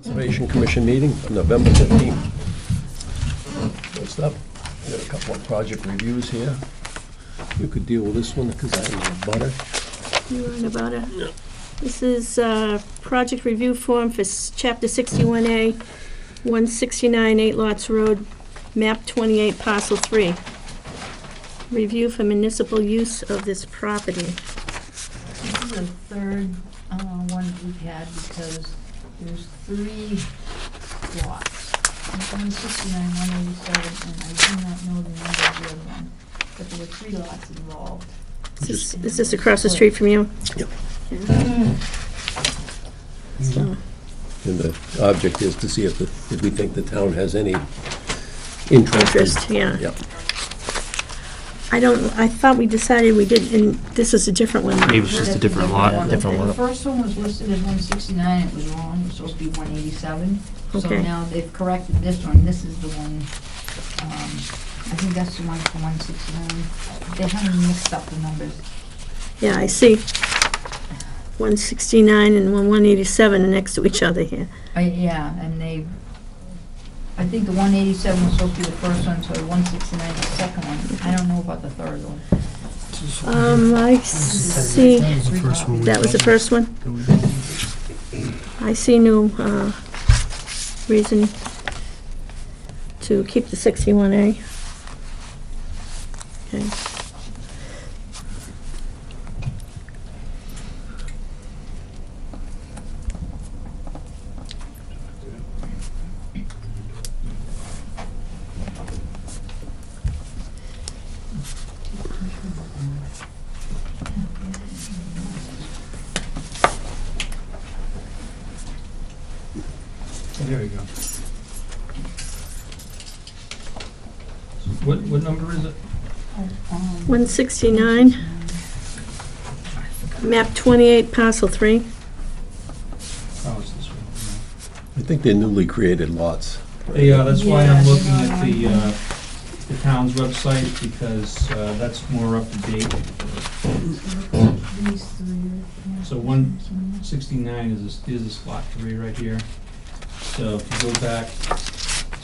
Conservation Commission meeting on November 15th. First up, we got a couple of project reviews here. You could deal with this one because I have a butter. You learn about it. Yeah. This is project review form for Chapter 61A, 169 8 Lots Road, map 28, parcel 3. Review for municipal use of this property. This is the third one we've had because there's 3 lots. There's 169, 187, and I do not know the number of the other one, but there were 3 lots involved. Is this across the street from you? Yep. Yeah. So, And the object is to see if we think the town has any interest. yeah. Yep. I thought we decided we did, and this is a different one. Maybe it's just a different lot, different The lot. first one was listed as 169, it was wrong, it was supposed to be 187. So Okay. now they've corrected this one, this is the one, I think that's the one for 169. They haven't mixed up the numbers. Yeah, I see 169 and 187 are next to each other here. Yeah, and I think the 187 was supposed to be the first one, so the 169 is the second one. I don't know about the third one. I see, that was the first one? I see no reason to keep the 61A. Okay. There we go. What number is it? 169, map 28, parcel 3. Oh, it's this one. I think they're newly created lots. Yeah, that's why I'm Yeah, looking no, at the town's website, because that's more up to date. These 3. So 169 is this lot 3 right here. So if you go back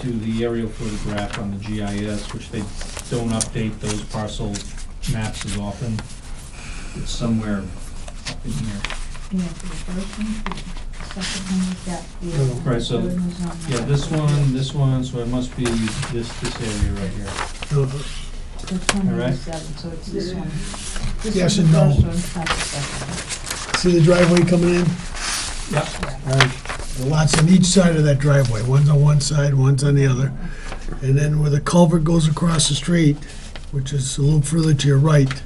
to the aerial photograph on the GIS, which they don't update those parcel maps as often, it's somewhere up in here. Yeah, for the first one, the second one was that. Right, so, yeah, this one, so it must be this area right here. That's All right. 187, so it's this one. This Yes one's and the no. first one, that's the second one. See the driveway coming in? Yep. The lots on each side of that driveway, one's on one side, one's on the other. And then where the culvert goes across the street, which is a little further to your right,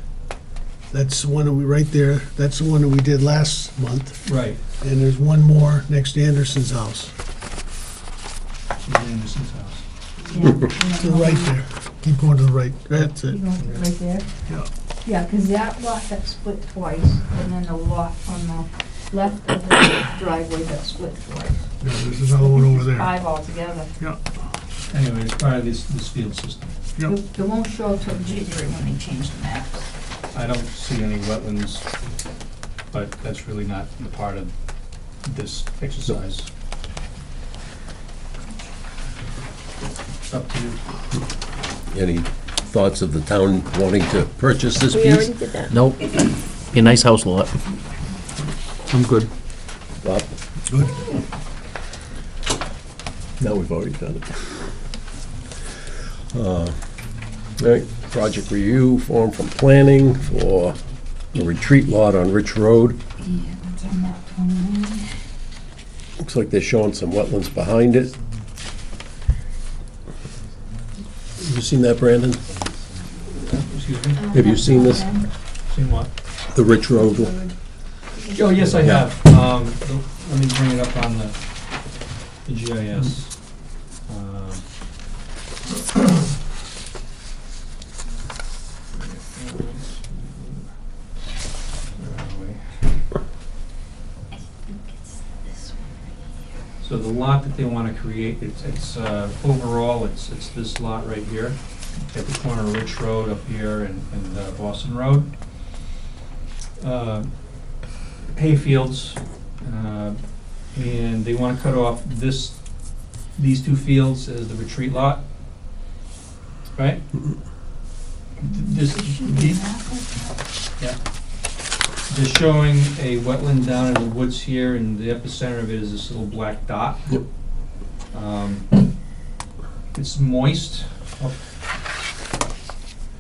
that's the one that right there, that's the one that we did last month. Right. And there's one more next to Anderson's house, Anderson's house. Yeah. to the right there. Keep going to the right, that's You it. go right there? Yeah. Yeah, because that lot got split twice, and then the lot on the left of the driveway got split twice. Yeah, there's another one over there. 5 altogether. Yeah, Anyway, it's part of this field system. Yep. It won't show till January when they change the maps. I don't see any wetlands, but that's really not the part of this exercise. It's up to you. Any thoughts of the town wanting to purchase this We piece? already did that. Nope. Be a nice house lot. I'm good. Bob? good. No, we've already done it. All right, project review form from planning for a retreat lot on Rich Road. Yeah, it's on map 29. Looks like they're showing some wetlands behind it. Have you seen that, Brandon? Excuse me? Have you seen this? Seen what? The Rich Road? Oh, yes, I Yeah. have. Let me bring it up on the GIS. So the lot that they want to create, it's overall, it's this lot right here, at the corner of Rich Road up here and Boston Road. Hayfields, and they wanna cut off these two fields as the retreat lot, right? This, yeah. They're showing a wetland down in the woods here, and the epicenter of it is this little black dot. Yep. It's moist up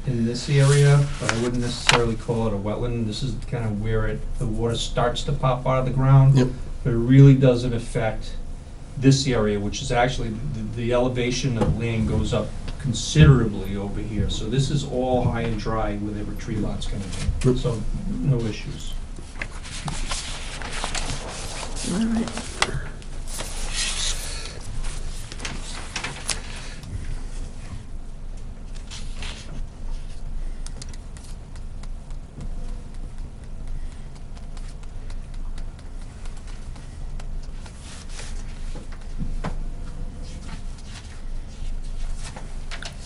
in this area, but I wouldn't necessarily call it a wetland. This is kind of where the water starts to pop out of the ground. Yep. But it really doesn't affect this area, which is actually, the elevation of land goes up considerably over here. So this is all high and dry where the retreat lot's gonna be. Yep. So, no issues. All right.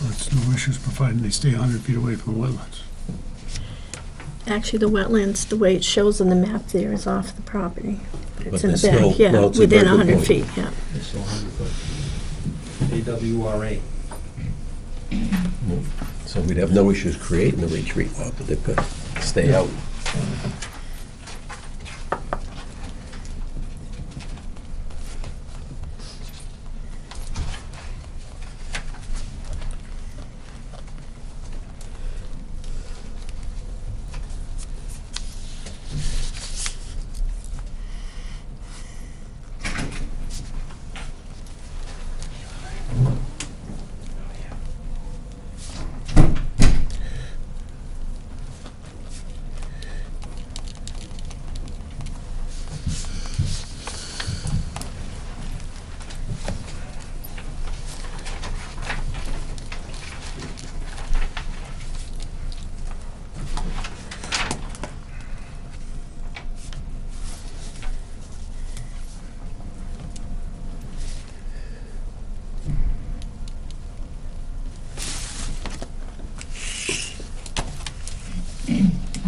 It's no issues providing they stay 100 feet away from wetlands. Actually, the wetlands, the way it shows on the map there is off the property. But It's in the they're still- back, yeah, well, it's a within very good 100 point. feet, yeah. It's still 100 foot. AWRA. So we'd have no issues creating the retreat lot, but they could stay out.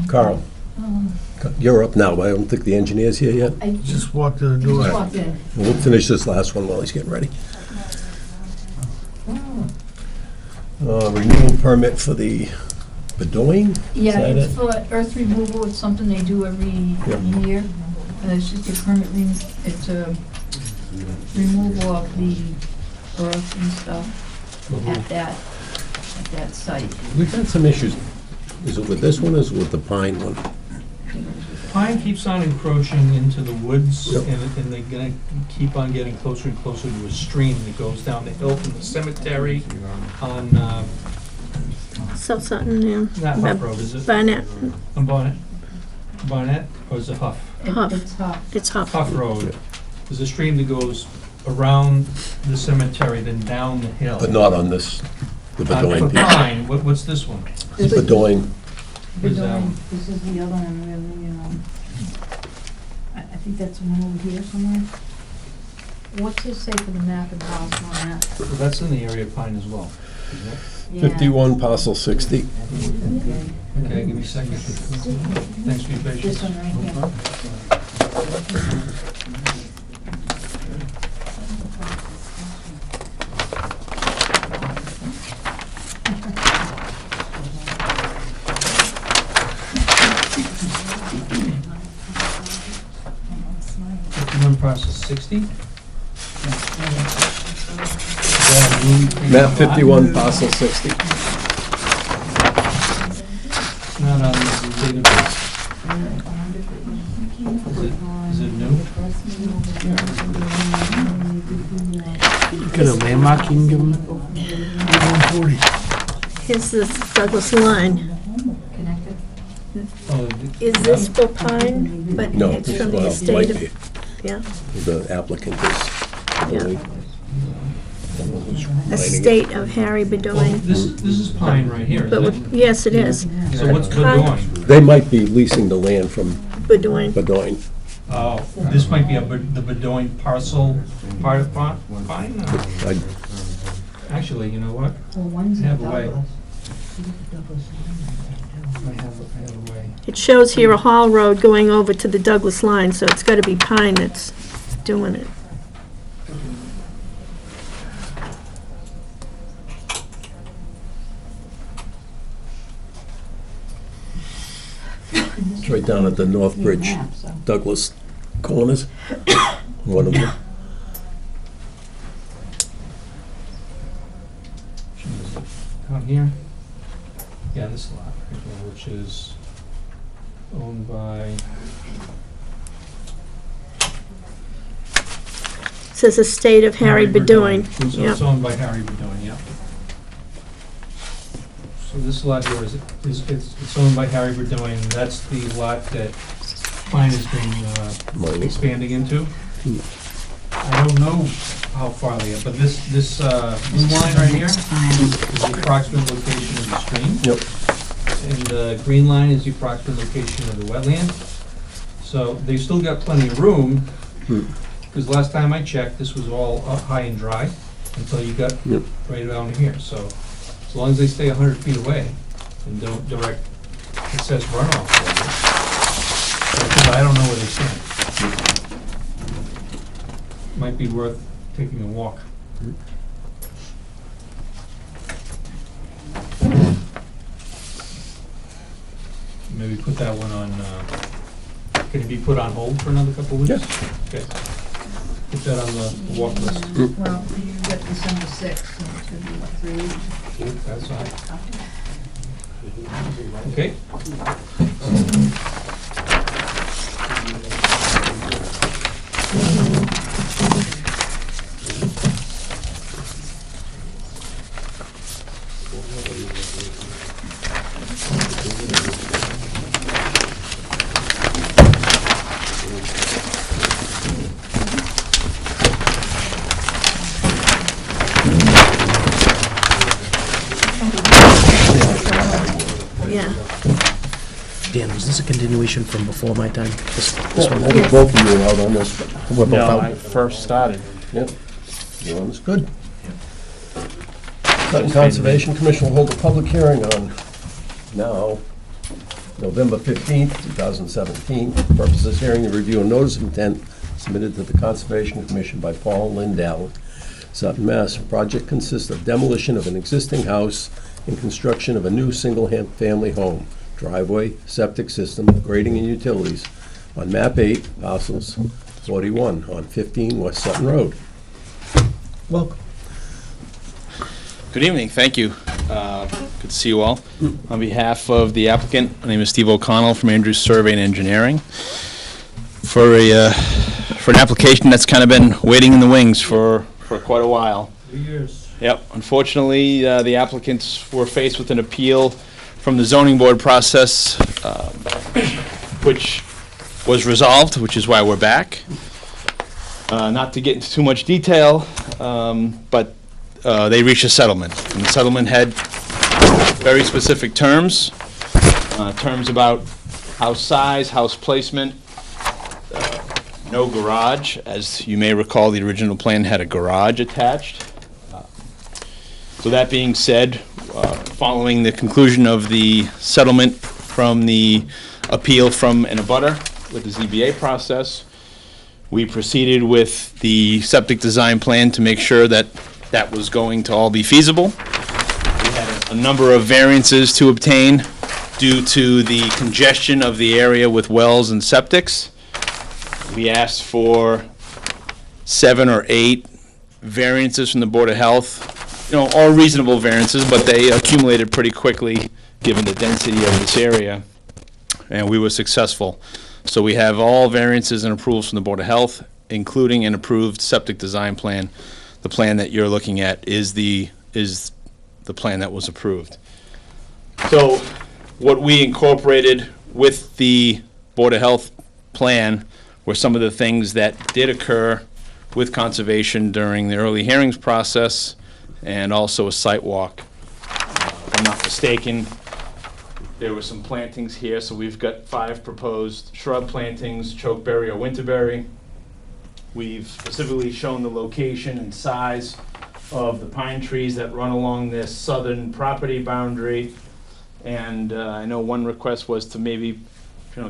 Carl, you're up now, but I don't think the engineer's here yet. I just Just walked in the door. walked in. We'll finish this last one while he's getting ready. Renewal permit for the Bedoin? Yeah, that it's it? for earth removal, it's something they do every Yep. year. It's just a permit, it's a removal of the earth and stuff at that site. We've had some issues. Is it with this one or is it with the pine one? Pine keeps on encroaching into the woods, Yep. and they're gonna keep on getting closer and closer to a stream that goes down the hill from the cemetery on, South Sutton, yeah. not Huff Road, is it? Barnett, On Barnett? Barnett, or is it Huff? Huff. It's Huff. It's Huff. Huff Road. There's a stream that goes around the cemetery, then down the hill. But not on this, the For Bedoin piece. Pine, what's this one? It's Bedoin. Is, This is the other one, really, I think that's one over here somewhere. What's this say for the map and parcel on that? Well, that's in the area of Pine as well, isn't it? Yeah. 51 parcel 60. Okay, give me a second. Thanks for your patience. This one right here. One process 60? Map 51 parcel 60. Not on this database. Is it new? Kind of landmark you can give them? 140. Here's this Douglas line. Connected? Oh, Is this for Pine? But No, it's from the well, estate might of, be. yeah, The applicant is. Yeah. Someone who's writing it. estate of Harry well, Bedoin. this is Pine right here, But, isn't with- yes, it is. it? So what's Pine. Bedoin? They might be leasing the land from Bedoin. Bedoin. Oh, this might be the Bedoin parcel part of Pine? I- Actually, you know what? Well, one's I in have a way. Douglas. I have a way. It shows here a Hall Road going over to the Douglas line, so it's gotta be Pine that's doing it. It's right down at the North Bridge, Douglas corners, one of them. Down here? Yeah, this lot, right here, which is owned by, Says estate of Harry Bedoin. So Yep. it's owned by Harry Bedoin, yeah. So this lot here it's owned by Harry Bedoin. That's the lot that Klein has been Mining. expanding into. I don't know how far they are, but this blue line right here is the approximate location of the stream. Yep. And the green line is the approximate location of the wetland. So they've still got plenty of room, because last time I checked, this was all up high and dry until you got Yep. right around here. So as long as they stay 100 feet away and don't direct excess runoff over, because I don't know where they stand. Might be worth taking a walk. Maybe put that one on, can it be put on hold for another couple of weeks? Yes. Okay. Put that on the walk list. Well, you got December 6th, so it's gonna be what, 3 weeks? That's all right. Okay. Yeah. Dan, was this a continuation from before my time? This one? I think both of you are out on this, but We're both No, out? I first started. yep. You're on this, good. Sutton Conservation Commission will hold a public hearing on now, November 15th, 2017. Purpose of this hearing, to review a notice of intent submitted to the Conservation Commission by Paul Lindell, Sutton, Mass. The project consists of demolition of an existing house and construction of a new single-family home, driveway, septic system, grading and utilities on map 8, parcels 41 on 15 West Sutton Road. Welcome. Good evening, thank you. Good to see you all. On behalf of the applicant, my name is Steve O'Connell from Andrews Survey and Engineering. For an application that's kind of been waiting in the wings for quite a while. 3 years. Yep, unfortunately, the applicants were faced with an appeal from the zoning board process, which was resolved, which is why we're back. Not to get into too much detail, but they reached a settlement. And the settlement had very specific terms, terms about house size, house placement, no garage. As you may recall, the original plan had a garage attached. So that being said, following the conclusion of the settlement from the appeal from an abutter with the ZBA process, we proceeded with the septic design plan to make sure that that was going to all be feasible. We had a number of variances to obtain due to the congestion of the area with wells and septics. We asked for 7 or 8 variances from the Board of Health. You know, all reasonable variances, but they accumulated pretty quickly given the density of this area, and we were successful. So we have all variances and approvals from the Board of Health, including an approved septic design plan. The plan that you're looking at is the plan that was approved. So what we incorporated with the Board of Health plan were some of the things that did occur with conservation during the early hearings process, and also a site walk. If I'm not mistaken, there were some plantings here, so we've got 5 proposed shrub plantings, chokeberry or winterberry. We've specifically shown the location and size of the pine trees that run along this southern property boundary. And I know one request was to maybe,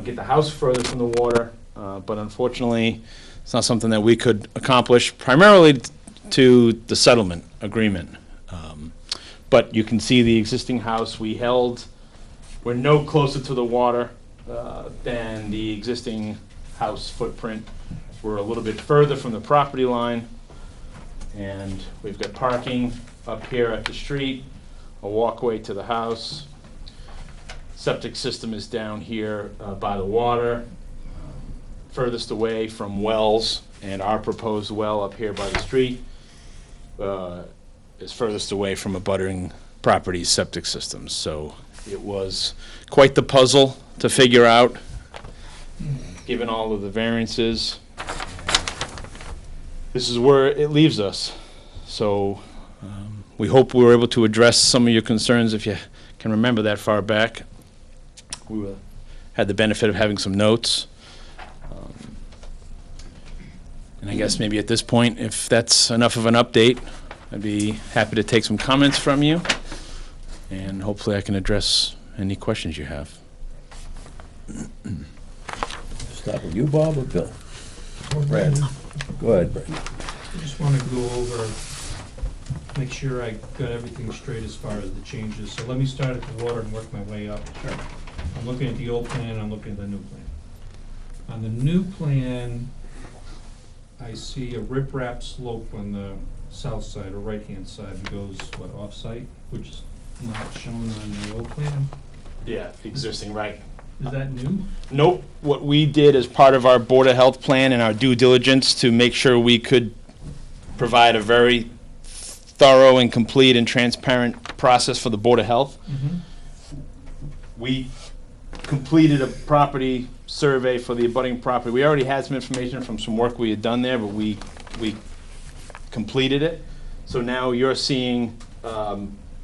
get the house further from the water, but unfortunately, It's not something that we could accomplish, primarily to the settlement agreement. But you can see the existing house we held. We're no closer to the water than the existing house footprint. We're a little bit further from the property line, and we've got parking up here at the street, a walkway to the house. Septic system is down here by the water, furthest away from wells, and our proposed well up here by the street is furthest away from a buttering property's septic systems. So it was quite the puzzle to figure out, given all of the variances. This is where it leaves us. So we hope we were able to address some of your concerns, if you can remember that far back. We had the benefit of having some notes. And I guess maybe at this point, if that's enough of an update, I'd be happy to take some comments from you, and hopefully I can address any questions you have. Start with you, Bob, or Bill? Brad. Go ahead, Brad. I just want to go over, make sure I got everything straight as far as the changes. So let me start at the water and work my way up. Sure. I'm looking at the old plan, I'm looking at the new plan. On the new plan, I see a riprap slope on the south side or right-hand side that goes, what, off-site, which is not shown on the old plan? Yeah, existing, right. Is that new? Nope. What we did as part of our Board of Health plan and our due diligence to make sure we could provide a very thorough and complete and transparent process for the Board of Health, we completed a property survey for the abutting property. We already had some information from some work we had done there, but we completed it. So now you're seeing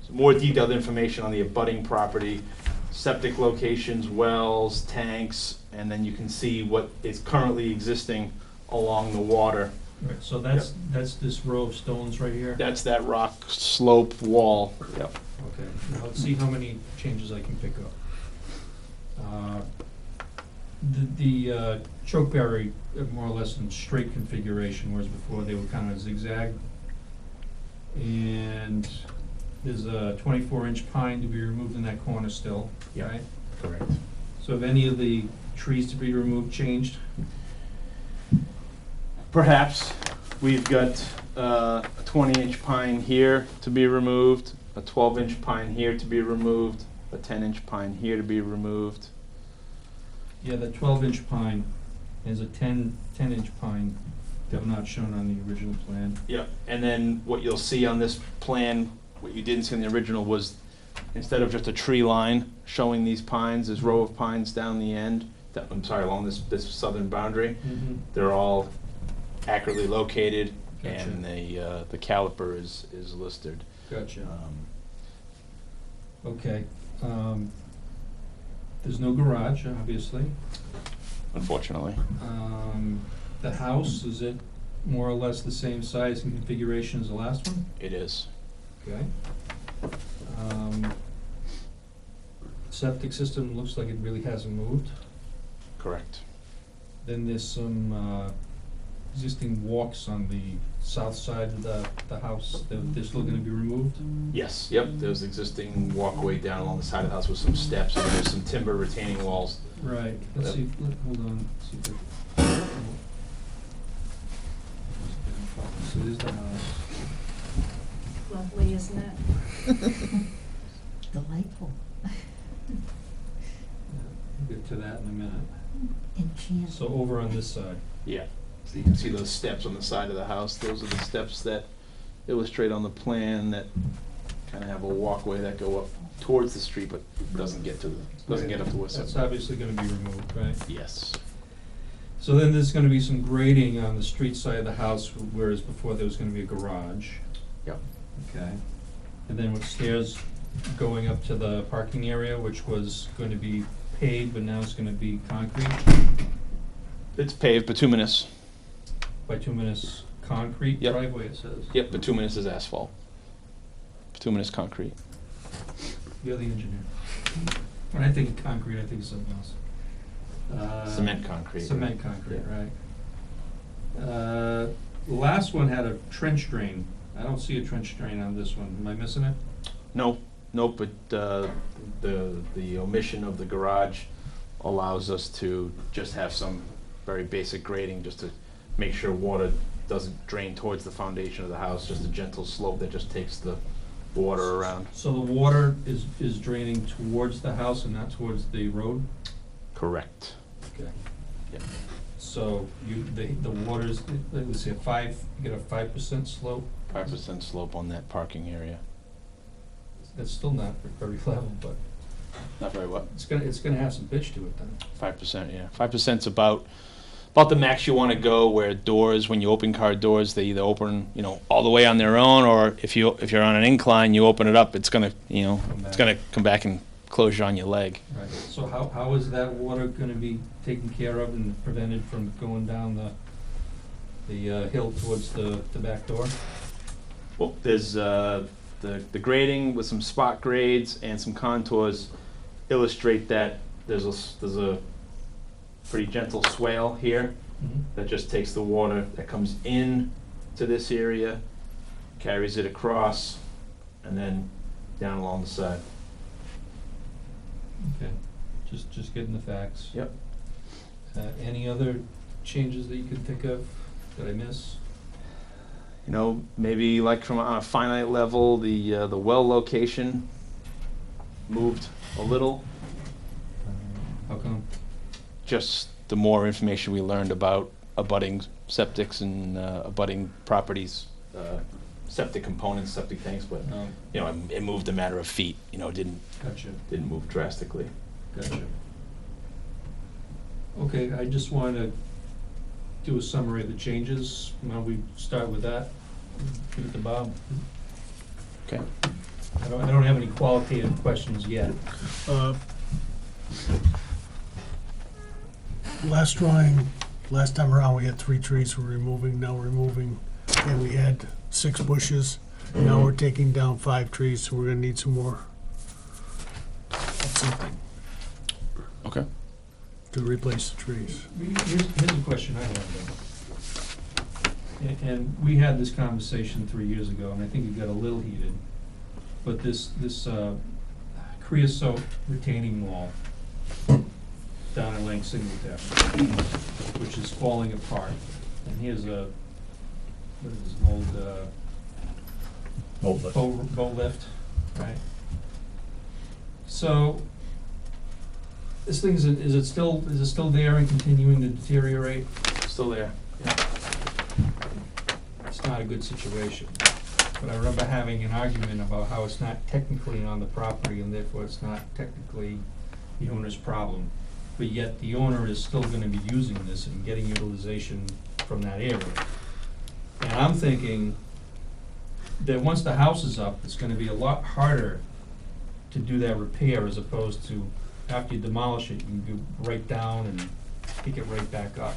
more detailed information on the abutting property, septic locations, wells, tanks, and then you can see what is currently existing along the water. Right, so that's this row of stones right here? That's that rock slope wall. Yep. Okay, now let's see how many changes I can pick up. The chokeberry are more or less in straight configuration, whereas before they were kind of zigzag. And there's a 24-inch pine to be removed in that corner still, right? Correct. So have any of the trees to be removed changed? Perhaps. We've got a 20-inch pine here to be removed, a 12-inch pine here to be removed, a 10-inch pine here to be removed. Yeah, the 12-inch pine is a 10-inch pine that not shown on the original plan. Yeah, and then what you'll see on this plan, what you didn't see in the original was, instead of just a tree line showing these pines, this row of pines down the end, along this southern boundary, they're all accurately located, Gotcha. and the caliper is listed. Gotcha. Okay. There's no garage, obviously. Unfortunately. The house, is it more or less the same size and configuration as the last one? It is. Okay. Septic system looks like it really hasn't moved. Correct. Then there's some existing walks on the south side of the house. They're still gonna be removed? Yes, yep, there's existing walkway down along the side of the house with some steps, and there's some timber retaining walls. Right. Let's Yep. see, hold on, see if I. So there's the house. Lovely, isn't it? Delightful. We'll get to that in a minute. Enchanting. So over on this side. Yeah. So you can see those steps on the side of the house. Those are the steps that illustrate on the plan that kind of have a walkway that go up towards the street, but doesn't get up to West That's Side. obviously gonna be removed, right? Yes. So then there's gonna be some grading on the street side of the house, whereas before there was gonna be a garage. Yep. Okay. And then with stairs going up to the parking area, which was going to be paved, but now it's gonna be concrete, It's paved, bituminous. bituminous concrete Yep. driveway, it says. Yep, bituminous is asphalt. Bituminous concrete. You're the engineer. When I think of concrete, I think of something else. Cement concrete. Cement concrete, Yeah. right. The last one had a trench drain. I don't see a trench drain on this one. Am I missing it? No, but the omission of the garage allows us to just have some very basic grading, just to make sure water doesn't drain towards the foundation of the house, just a gentle slope that just takes the water around. So the water is draining towards the house and not towards the road? Correct. Okay. Yep. So the water's, let's say you get a 5% slope? 5% slope on that parking area. That's still not very level, but Not very what? it's gonna have some pitch to it then. 5%, yeah. 5%'s about the max you want to go, where doors, when you open car doors, they either open, all the way on their own, or if you're on an incline, you open it up, it's gonna, it's gonna come back and close you on your leg. Right, so how is that water gonna be taken care of and prevented from going down the hill towards the back door? Well, there's the grading with some spot grades and some contours illustrate that there's a pretty gentle swale here that just takes the water that comes in to this area, carries it across, and then down along the side. Okay, just getting the facts. Yep. Any other changes that you can think of that I miss? Maybe like from on a finite level, the well location moved a little. How come? Just the more information we learned about abutting septics and abutting properties, septic components, septic tanks, but it moved a matter of feet. Didn't move drastically. Gotcha. Okay, I just want to do a summary of the changes. Why don't we start with that? Give it to Bob. Okay. I don't have any qualitative questions yet. Last drawing, last time around, we had 3 trees we're removing, now we're removing, and we had 6 bushes. Now we're taking down 5 trees, so we're gonna need some more. Something Okay. to replace the trees. Here's a question I have then. And we had this conversation 3 years ago, and I think it got a little heated. But this creosote retaining wall down in Lang Singletary, which is falling apart. And here's an old Hold it. boat lift, right? So, this thing, is it still there and continuing to deteriorate? Still there. It's not a good situation. But I remember having an argument about how it's not technically on the property and therefore it's not technically the owner's problem. But yet the owner is still gonna be using this and getting utilization from that area. And I'm thinking that once the house is up, it's gonna be a lot harder to do that repair as opposed to after you demolish it, you can go right down and pick it right back up.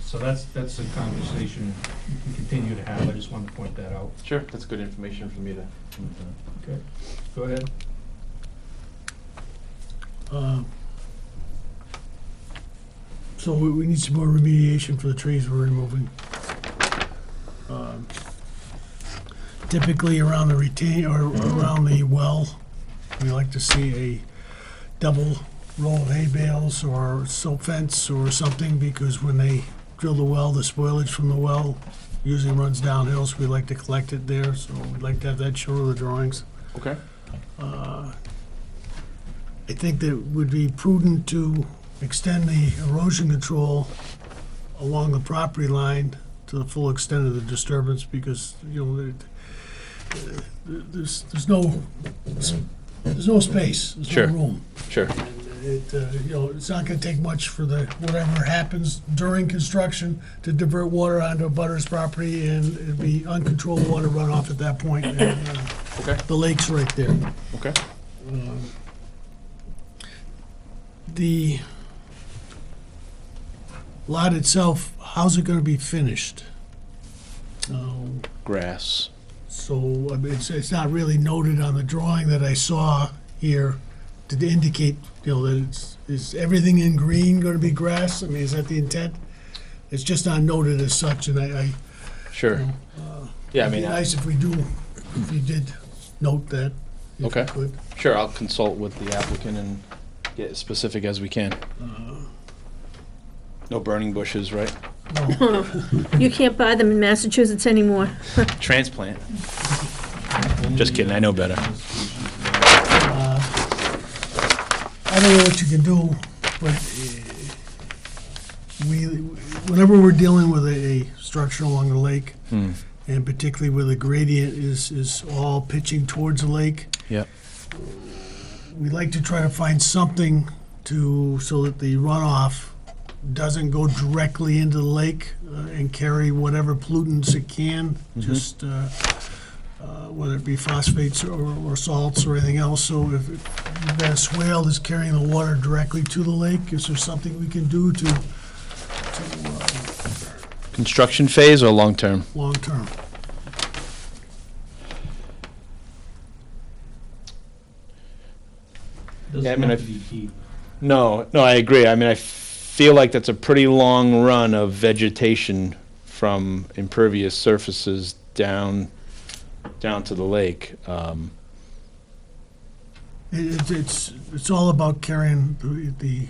So that's a conversation you can continue to have. I just wanted to point that out. Sure, that's good information for me to. Okay, go ahead. So we need some more remediation for the trees we're removing. Typically around the around the well, we like to see a double row of hay bales or silt fence or something, because when they drill the well, the spoilage from the well usually runs downhill, so we like to collect it there, so we'd like to have that shown on the drawings. Okay. I think that it would be prudent to extend the erosion control along the property line to the full extent of the disturbance, because, there's no space, there's Sure. no room. Sure. It's not gonna take much for whatever happens during construction to divert water onto a butter's property, and it'd be uncontrolled water runoff at that point, and Okay. the lake's right there. Okay. The lot itself, how's it gonna be finished? Grass. So, I mean, it's not really noted on the drawing that I saw here to indicate, that is everything in green gonna be grass? I mean, is that the intent? It's just not noted as such, and I Sure. Yeah, I it'd mean, be nice if you did note that, if you Okay. could. sure, I'll consult with the applicant and get as specific as we can. No burning bushes, right? No, You can't buy them in Massachusetts anymore. Transplant. Just kidding, I know better. I don't know what you can do, but whenever we're dealing with a structure along the lake, Hmm. and particularly where the gradient is all pitching towards the lake, Yep. we like to try to find something so that the runoff doesn't go directly into the lake and carry whatever pollutants it can, just whether it be phosphates or salts or anything else. So if you've got a swale that's carrying the water directly to the lake, is there something we can do to Construction phase or long-term? long-term? Yeah, I Doesn't mean, have to be deep. No, I agree. I mean, I feel like that's a pretty long run of vegetation from impervious surfaces down to the lake. It's all about carrying the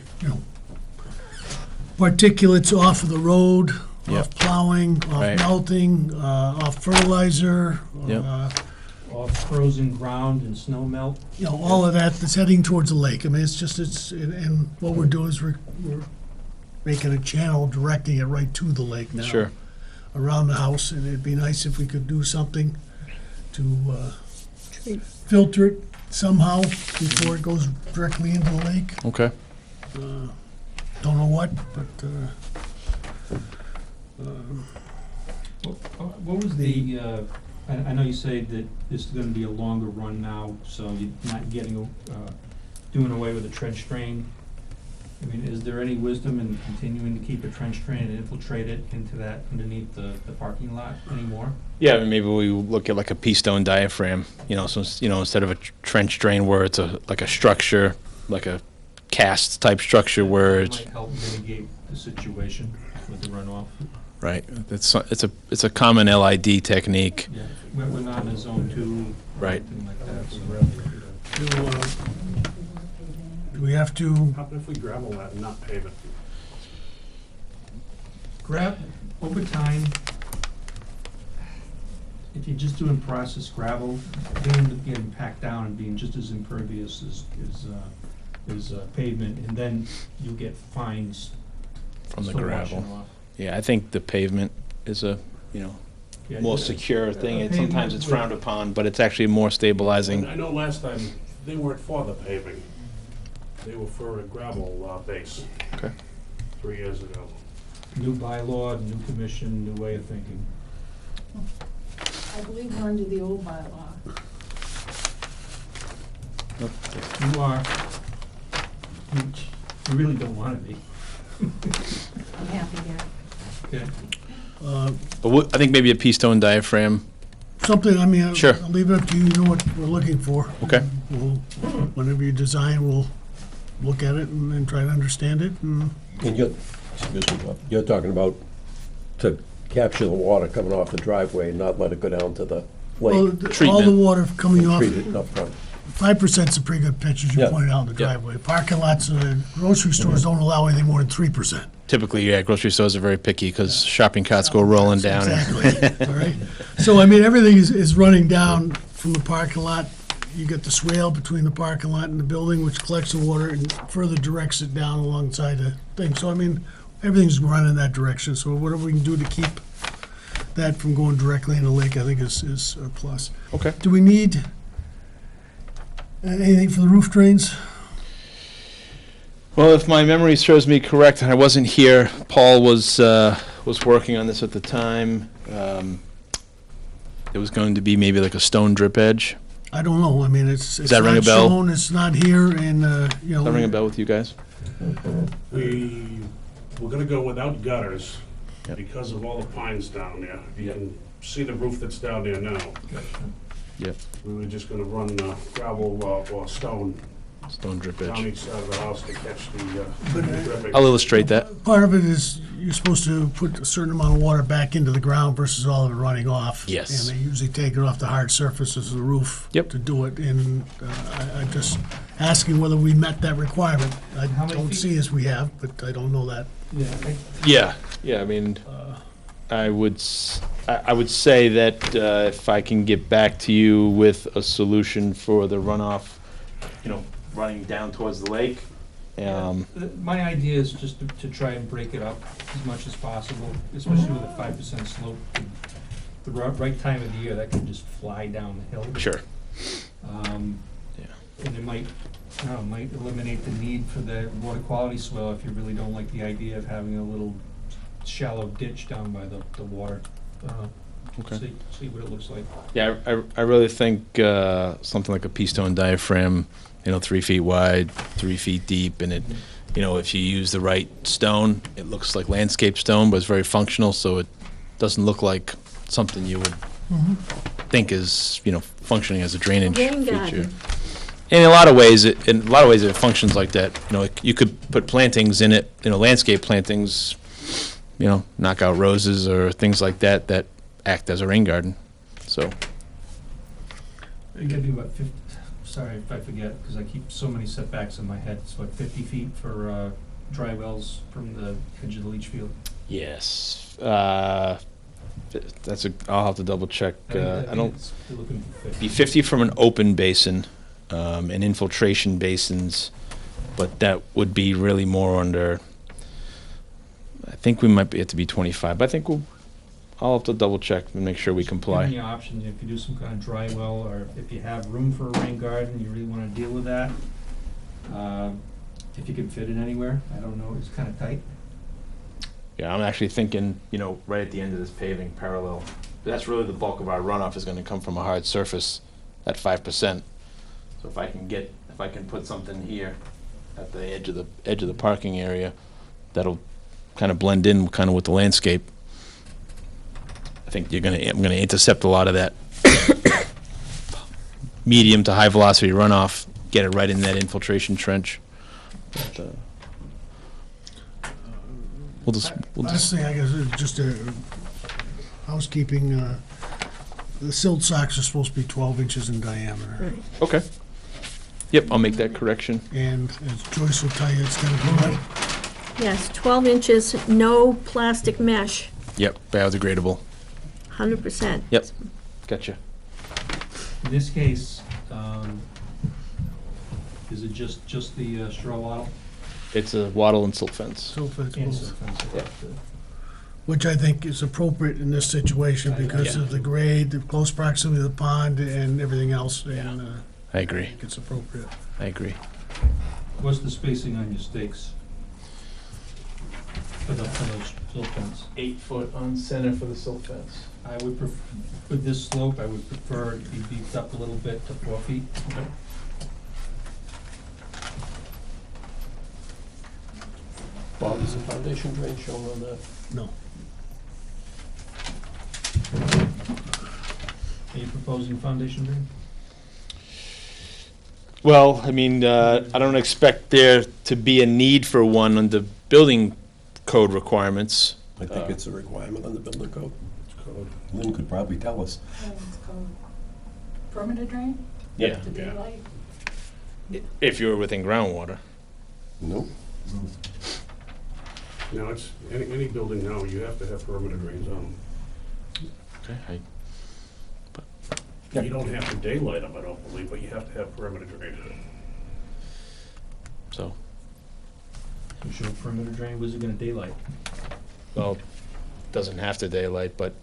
particulates off of the road, Yep. off plowing, off Right. melting, off fertilizer, Yep. Off frozen ground and snow melt. all of that that's heading towards the lake. I mean, and what we're doing is we're making a channel directing it right to the lake now. Sure. Around the house, and it'd be nice if we could do something to filter it somehow before it goes directly into the lake. Okay. Don't know what, but What was the, I know you say that this is gonna be a longer run now, so you're not doing away with the trench drain. I mean, is there any wisdom in continuing to keep a trench drain and infiltrate it into that underneath the parking lot anymore? Yeah, I mean, maybe we look at like a pea stone diaphragm, so, instead of a trench drain where it's like a structure, like a cast type structure where It it's, might help mitigate the situation with the runoff. right, it's a common LID technique. Yeah, we're not in a zone 2. or Right. anything like that, so. do we have to, How about if we gravel that and not pave it? Over time, if you're just doing processed gravel, they end up getting packed down and being just as impervious as pavement, and then you'll get fines. From the still gravel. washing off. Yeah, I think the pavement is a, Yeah, more yeah. secure thing. Pavement Sometimes it's with- frowned upon, but it's actually more stabilizing. I know last time, they weren't for the paving. They were for a gravel base Okay. 3 years ago. New bylaw, new commission, new way of thinking. I believe we're under the old bylaw. You are, you really don't want to be. I'm happy here. Okay. But I think maybe a pea stone diaphragm. something, I mean, Sure. I'll leave it up to you, know what we're looking for. Okay. Whenever you design, we'll look at it and then try to understand it, and And you're talking about to capture the water coming off the driveway and not let it go down to the well, lake. all the Treatment. water coming off, Treat it up front. 5%'s a pretty good pitch, as you Yeah. pointed out in the Yeah. driveway. Parking lots, grocery stores don't allow anything more than 3%. Typically, yeah, grocery stores are very picky because shopping carts go rolling down. Exactly, all right? So, I mean, everything is running down from the parking lot. You get the swale between the parking lot and the building, which collects the water and further directs it down alongside the thing. So, I mean, everything's running in that direction, so whatever we can do to keep that from going directly in the lake, I think is a plus. Okay. Do we need anything for the roof drains? Well, if my memory serves me correct, and I wasn't here, Paul was working on this at the time. It was going to be maybe like a stone drip edge. I don't know, I mean, it's that ring not a bell? shown, it's not here, and, you know. Does that ring a bell with you guys? We're gonna go without gutters Yep. because of all the pines down there. You can see the roof that's down there now. Yep. We were just gonna run gravel or stone stone drip down edge. each side of the house to catch the But, dripping. I'll illustrate that. Part of it is you're supposed to put a certain amount of water back into the ground versus all of it running off. Yes. And they usually take it off the hard surfaces of the roof. Yep. To do it, and I'm just asking whether we met that requirement. I How many don't feet? see as we have, but I don't know that. Yeah, I mean, I would say that if I can get back to you with a solution for the runoff, running down towards the lake. My idea is just to try and break it up as much as possible, especially with a 5% slope. The right time of the year, that can just fly down the hill. Sure. And it might eliminate the need for the water quality swell if you really don't like the idea of having a little shallow ditch down by the water. Okay. See what it looks like. Yeah, I really think something like a pea stone diaphragm, 3 feet wide, 3 feet deep, and it, if you use the right stone, it looks like landscape stone, but it's very functional, so it doesn't look like something you would think is, functioning as a drainage Rain feature. garden. And in a lot of ways, it functions like that. You could put plantings in it, landscape plantings, knock out roses or things like that act as a rain garden. So, You gotta be about 50, sorry if I forget, because I keep so many setbacks in my head. It's what, 50 feet for dry wells from the edge of the leach field? yes, I'll have to double check. I don't. You're looking for 50. Be 50 from an open basin, and infiltration basins, but that would be really more under, I think we might be, have to be 25, but I think I'll have to double check and make sure we Giving comply. you options, if you do some kind of dry well, or if you have room for a rain garden, you really wanna deal with that. If you can fit it anywhere, I don't know, it's kinda tight. Yeah, I'm actually thinking, right at the end of this paving parallel, that's really the bulk of our runoff is gonna come from a hard surface at 5%. So if I can put something here at the edge of the parking area, that'll kind of blend in kind of with the landscape. I think I'm gonna intercept a lot of that medium to high velocity runoff, get it right in that infiltration trench. But, we'll just Last thing, I guess, is just a housekeeping, the silt socks are supposed to be 12 inches in diameter. Right. okay. Yep, I'll make that correction. And as Joyce will tell you, it's gonna be what? Yes, 12 inches, no plastic mesh, Yep, biodegradable. 100%. Yep, gotcha. In this case, is it just the straw wattle? It's a wattle and silt fence. Silt fence, And both. silt fence, Yeah. Which I think is appropriate in this situation because Yeah. of the grade, the close proximity of the pond and everything else, and I I agree. think it's appropriate. I agree. What's the spacing on your stakes? For those silt fence? 8 foot on center for the silt fence. I would with this slope, I would prefer it to be beefed up a little bit to 4 feet. Bob, is the foundation drain shown on that? No. Are you proposing foundation drain? Well, I mean, I don't expect there to be a need for one under building code requirements. I think it's a requirement on the building code. Lynn could probably tell us. Permanent drain? Yeah. To daylight? If you were within groundwater. Nope. It's, any building now, you have to have perimeter drains on Okay. them. You don't have to daylight them, I don't believe, but you have to have perimeter drains. So, You show perimeter drain, was it gonna daylight? well, doesn't have to daylight, but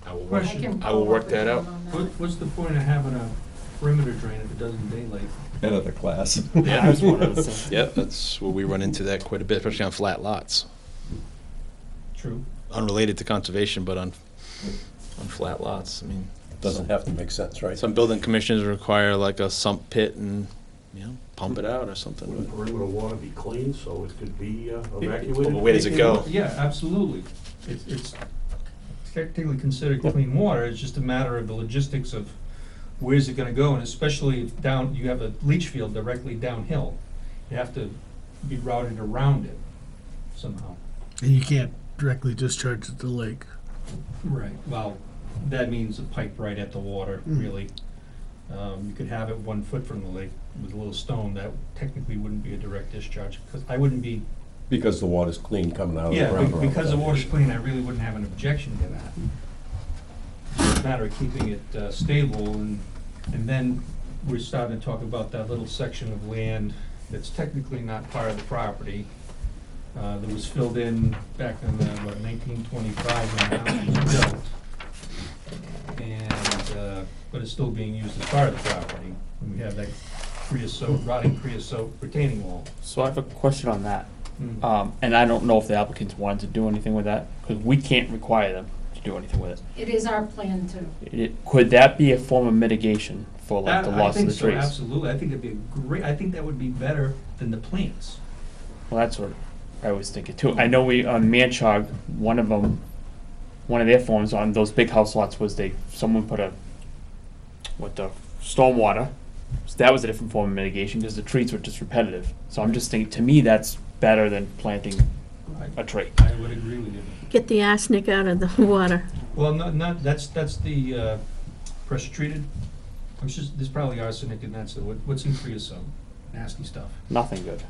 I will work, Question. I will work that out. What's the point of having a perimeter drain if it doesn't daylight? Head of the class. Yeah, that's where we run into that quite a bit, especially on flat lots. True. Unrelated to conservation, but on flat lots. I mean, Doesn't have to make sense, right? some building commissions require like a sump pit and, pump it out or something. Wouldn't perimeter water be clean, so it could be But evacuated? where does it go? Yeah, absolutely. It's technically considered clean water, it's just a matter of the logistics of where's it gonna go? And especially if down, you have a leach field directly downhill. You have to be routed around it somehow. And you can't directly discharge at the lake. Right. Well, that means a pipe right at the water, Mm. really. You could have it 1 foot from the lake with a little stone, that technically wouldn't be a direct discharge, because I wouldn't be, Because the water's clean coming out of the yeah, ground. around because the that. water's clean, I really wouldn't have an objection to that. It's a matter of keeping it stable, and then we're starting to talk about that little section of land that's technically not part of the property, that was filled in back in, 1925 when the house was built. And, but it's still being used as part of the property, and we have that creosote, rotting creosote retaining wall. So I have a question on that. Mm. And I don't know if the applicants wanted to do anything with that, because we can't require them to do anything with it. It is our plan to. Could that be a form of mitigation for like the loss of the I trees? think so, absolutely. I think it'd be I think that would be better than the plants. Well, that's what I was thinking too. I know we, on Manchog, one of their forms on those big house lots was someone put with the stormwater. So that was a different form of mitigation because the trees were just repetitive. So I'm just thinking, to me, that's better than planting a tree. I would agree with you. Get the arsenic out of the water. Well, not, that's the pressure treated. I'm sure there's probably arsenic in that, so what's in creosote? Nasty stuff. Nothing good.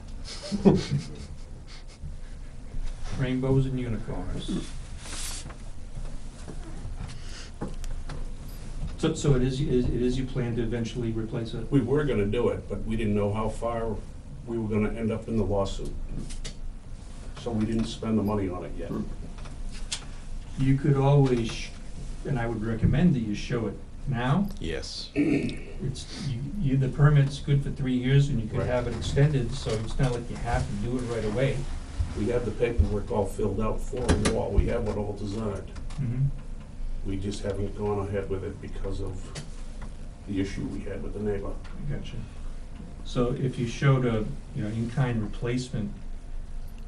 Rainbows and unicorns. So it is you plan to eventually replace it? We were gonna do it, but we didn't know how far we were gonna end up in the lawsuit. So we didn't spend the money on it yet. You could always, and I would recommend that you show it now. Yes. The permit's good for 3 years, and you could Right. have it extended, so it's not like you have to do it right away. We have the paperwork all filled out for a wall. We have it all designed. Mm-hmm. We just haven't gone ahead with it because of the issue we had with the neighbor. I gotcha. So if you showed a, in-kind replacement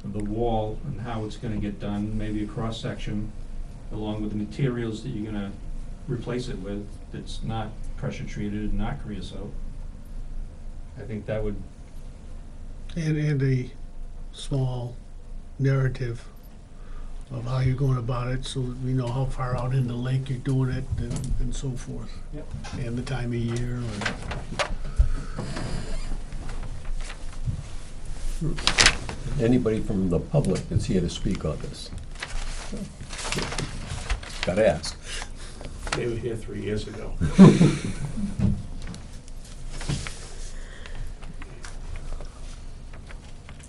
of the wall and how it's gonna get done, maybe a cross-section, along with the materials that you're gonna replace it with, that's not pressure treated, not creosote, I think that would, And a small narrative of how you're going about it, so that we know how far out in the lake you're doing it and so forth. Yep. And the time of year and Anybody from the public that's here to speak on this? Gotta ask. They were here 3 years ago.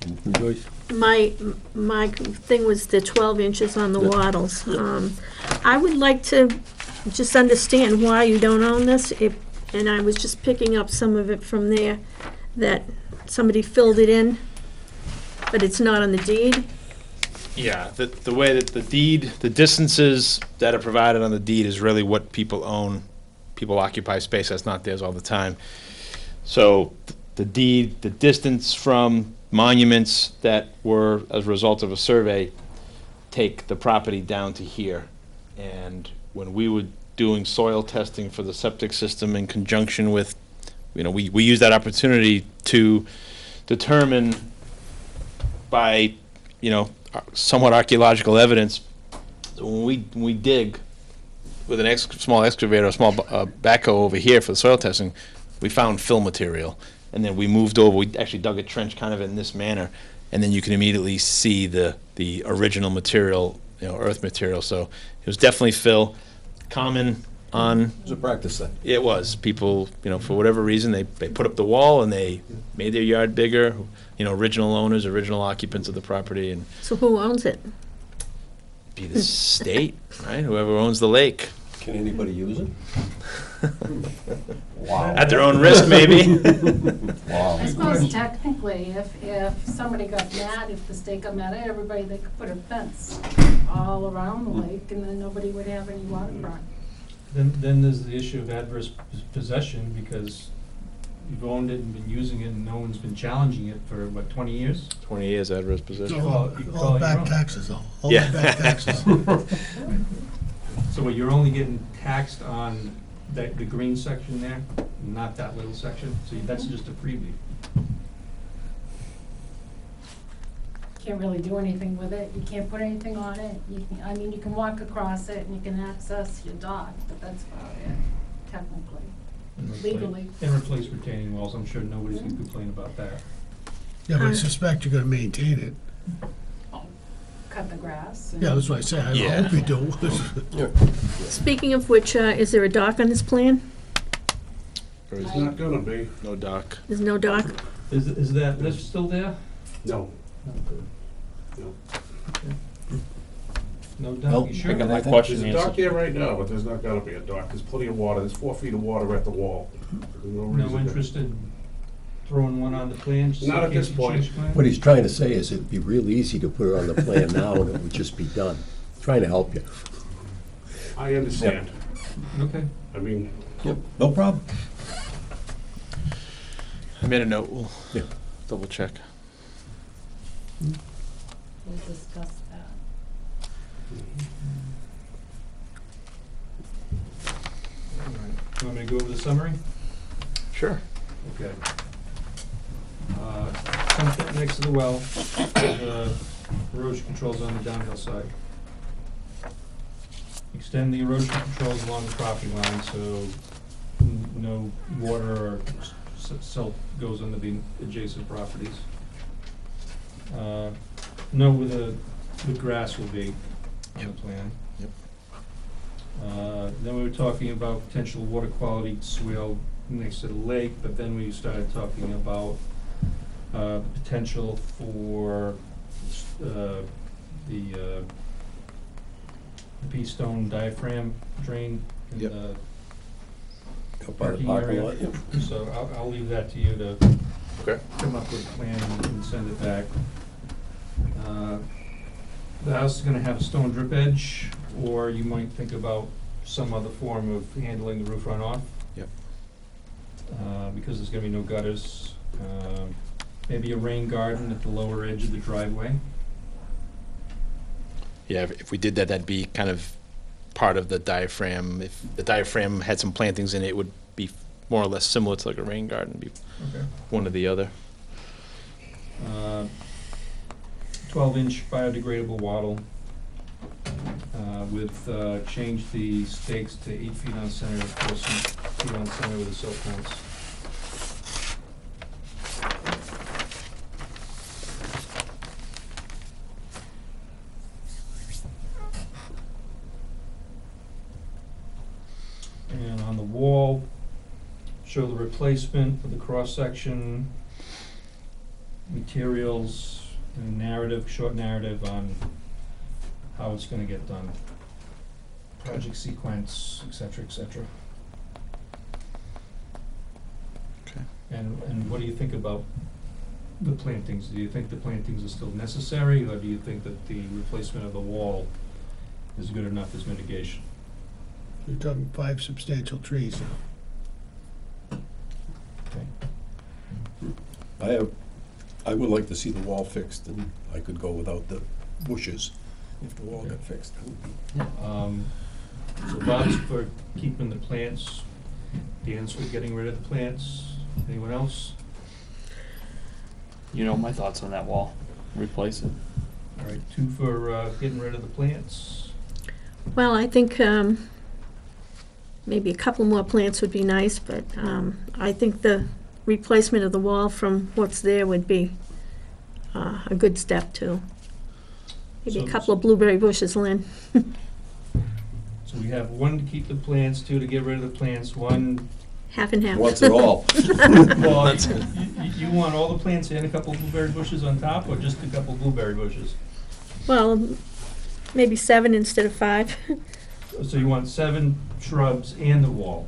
Anything, Joyce? My thing was the 12 inches on the Yeah. wattles. I would like to just understand why you don't own this, and I was just picking up some of it from there, that somebody filled it in, but it's not on the deed. Yeah, the way that the deed, the distances that are provided on the deed is really what people own. People occupy space that's not theirs all the time. So the deed, the distance from monuments that were as a result of a survey take the property down to here. And when we were doing soil testing for the septic system in conjunction with, we used that opportunity to determine by, somewhat archaeological evidence. So when we dig with an small excavator, a small backhoe over here for the soil testing, we found fill material. And then we moved over, we actually dug a trench kind of in this manner, and then you can immediately see the original material, earth material. So it was definitely fill. Common on, It was a practice thing. it was. People, for whatever reason, they put up the wall and they made their yard bigger. Original owners, original occupants of the property, and So who owns it? be the state, right? Whoever owns the lake. Can anybody use it? Wow. At their own risk, maybe. Wow. I suppose technically, if somebody got mad, if the state got mad at everybody, they could put a fence all around the lake, and then nobody would have any waterfront. then there's the issue of adverse possession, because you've owned it and been using it, and no one's been challenging it for, 20 years? 20 years adverse it's possession. all back taxes, all Yeah. back taxes. So you're only getting taxed on the green section there, not that little section, so that's just a preview. Can't really do anything with it, you can't put anything on it, you can walk across it and you can access your dock, but that's about it, technically. Legally. And replace retaining walls, I'm sure nobody's gonna complain about that. Yeah, but I suspect you're gonna maintain it. Cut the grass. and- Yeah, that's what I say, I Yeah. hope you do. Speaking of which, is there a dock on this plan? Or is It's not gonna be, no dock? There's no dock? Is that lift still there? no. No Well, doubt, you sure? I got my I think question There's a dock answered. there right now, but there's not gonna be a dock. There's plenty of water. There's 4 feet of water at the wall. There's no No reason to- interest in throwing one on the plan? just Not in at this case you change point. plans? What he's trying to say is it'd be real easy to put it on the plan now and it would just be done. Trying to help you. I understand. Okay. I mean, Yep, no problem. I made a note, we'll Yeah. double check. We'll discuss that. All right. You want me to go over the summary? Sure. Okay. Something next to the well, the erosion controls on the downhill side. Extend the erosion controls along the property line so no water or silt goes into the adjacent properties. Know where the grass will be on the plan. Yep. Then we were talking about potential water quality swale next to the lake, but then we started talking about potential for the pea-stone diaphragm drain in Yep. the Up by the parking parking area. lot, yeah. So I'll leave that to you to Okay. come up with a plan and send it back. The house is gonna have a stone drip edge, or you might think about some other form of handling the roof runoff. Yep. Because there's gonna be no gutters. Maybe a rain garden at the lower edge of the driveway. Yeah, if we did that, that'd be kind of part of the diaphragm. If the diaphragm had some plantings in it, it would be more or less similar to like a rain garden, be Okay. one or the other. 12-inch biodegradable wattle with, change the stakes to 8 feet on center, 4 feet on center with a silt fence. And on the wall, show the replacement of the cross-section, materials, and narrative, short narrative on how it's gonna get done. Project sequence, et cetera, et cetera. Okay. And what do you think about the plantings? Do you think the plantings are still necessary, or do you think that the replacement of the wall is good enough as mitigation? You're talking 5 substantial trees. Okay. I would like to see the wall fixed, and I could go without the bushes if the wall got fixed. So Bob's for keeping the plants, Dan's for getting rid of the plants. Anyone else? You know my thoughts on that wall. Replace it. All right, 2 for getting rid of the plants. Well, I think maybe a couple more plants would be nice, but I think the replacement of the wall from what's there would be a good step, too. Maybe a So- couple of blueberry bushes, Lynn. So we have 1 to keep the plants, 2 to get rid of the plants, 1, Half and half. Wants it all. well, you want all the plants and a couple blueberry bushes on top, or just a couple blueberry bushes? Well, maybe 7 instead of 5. So you want 7 shrubs and the wall,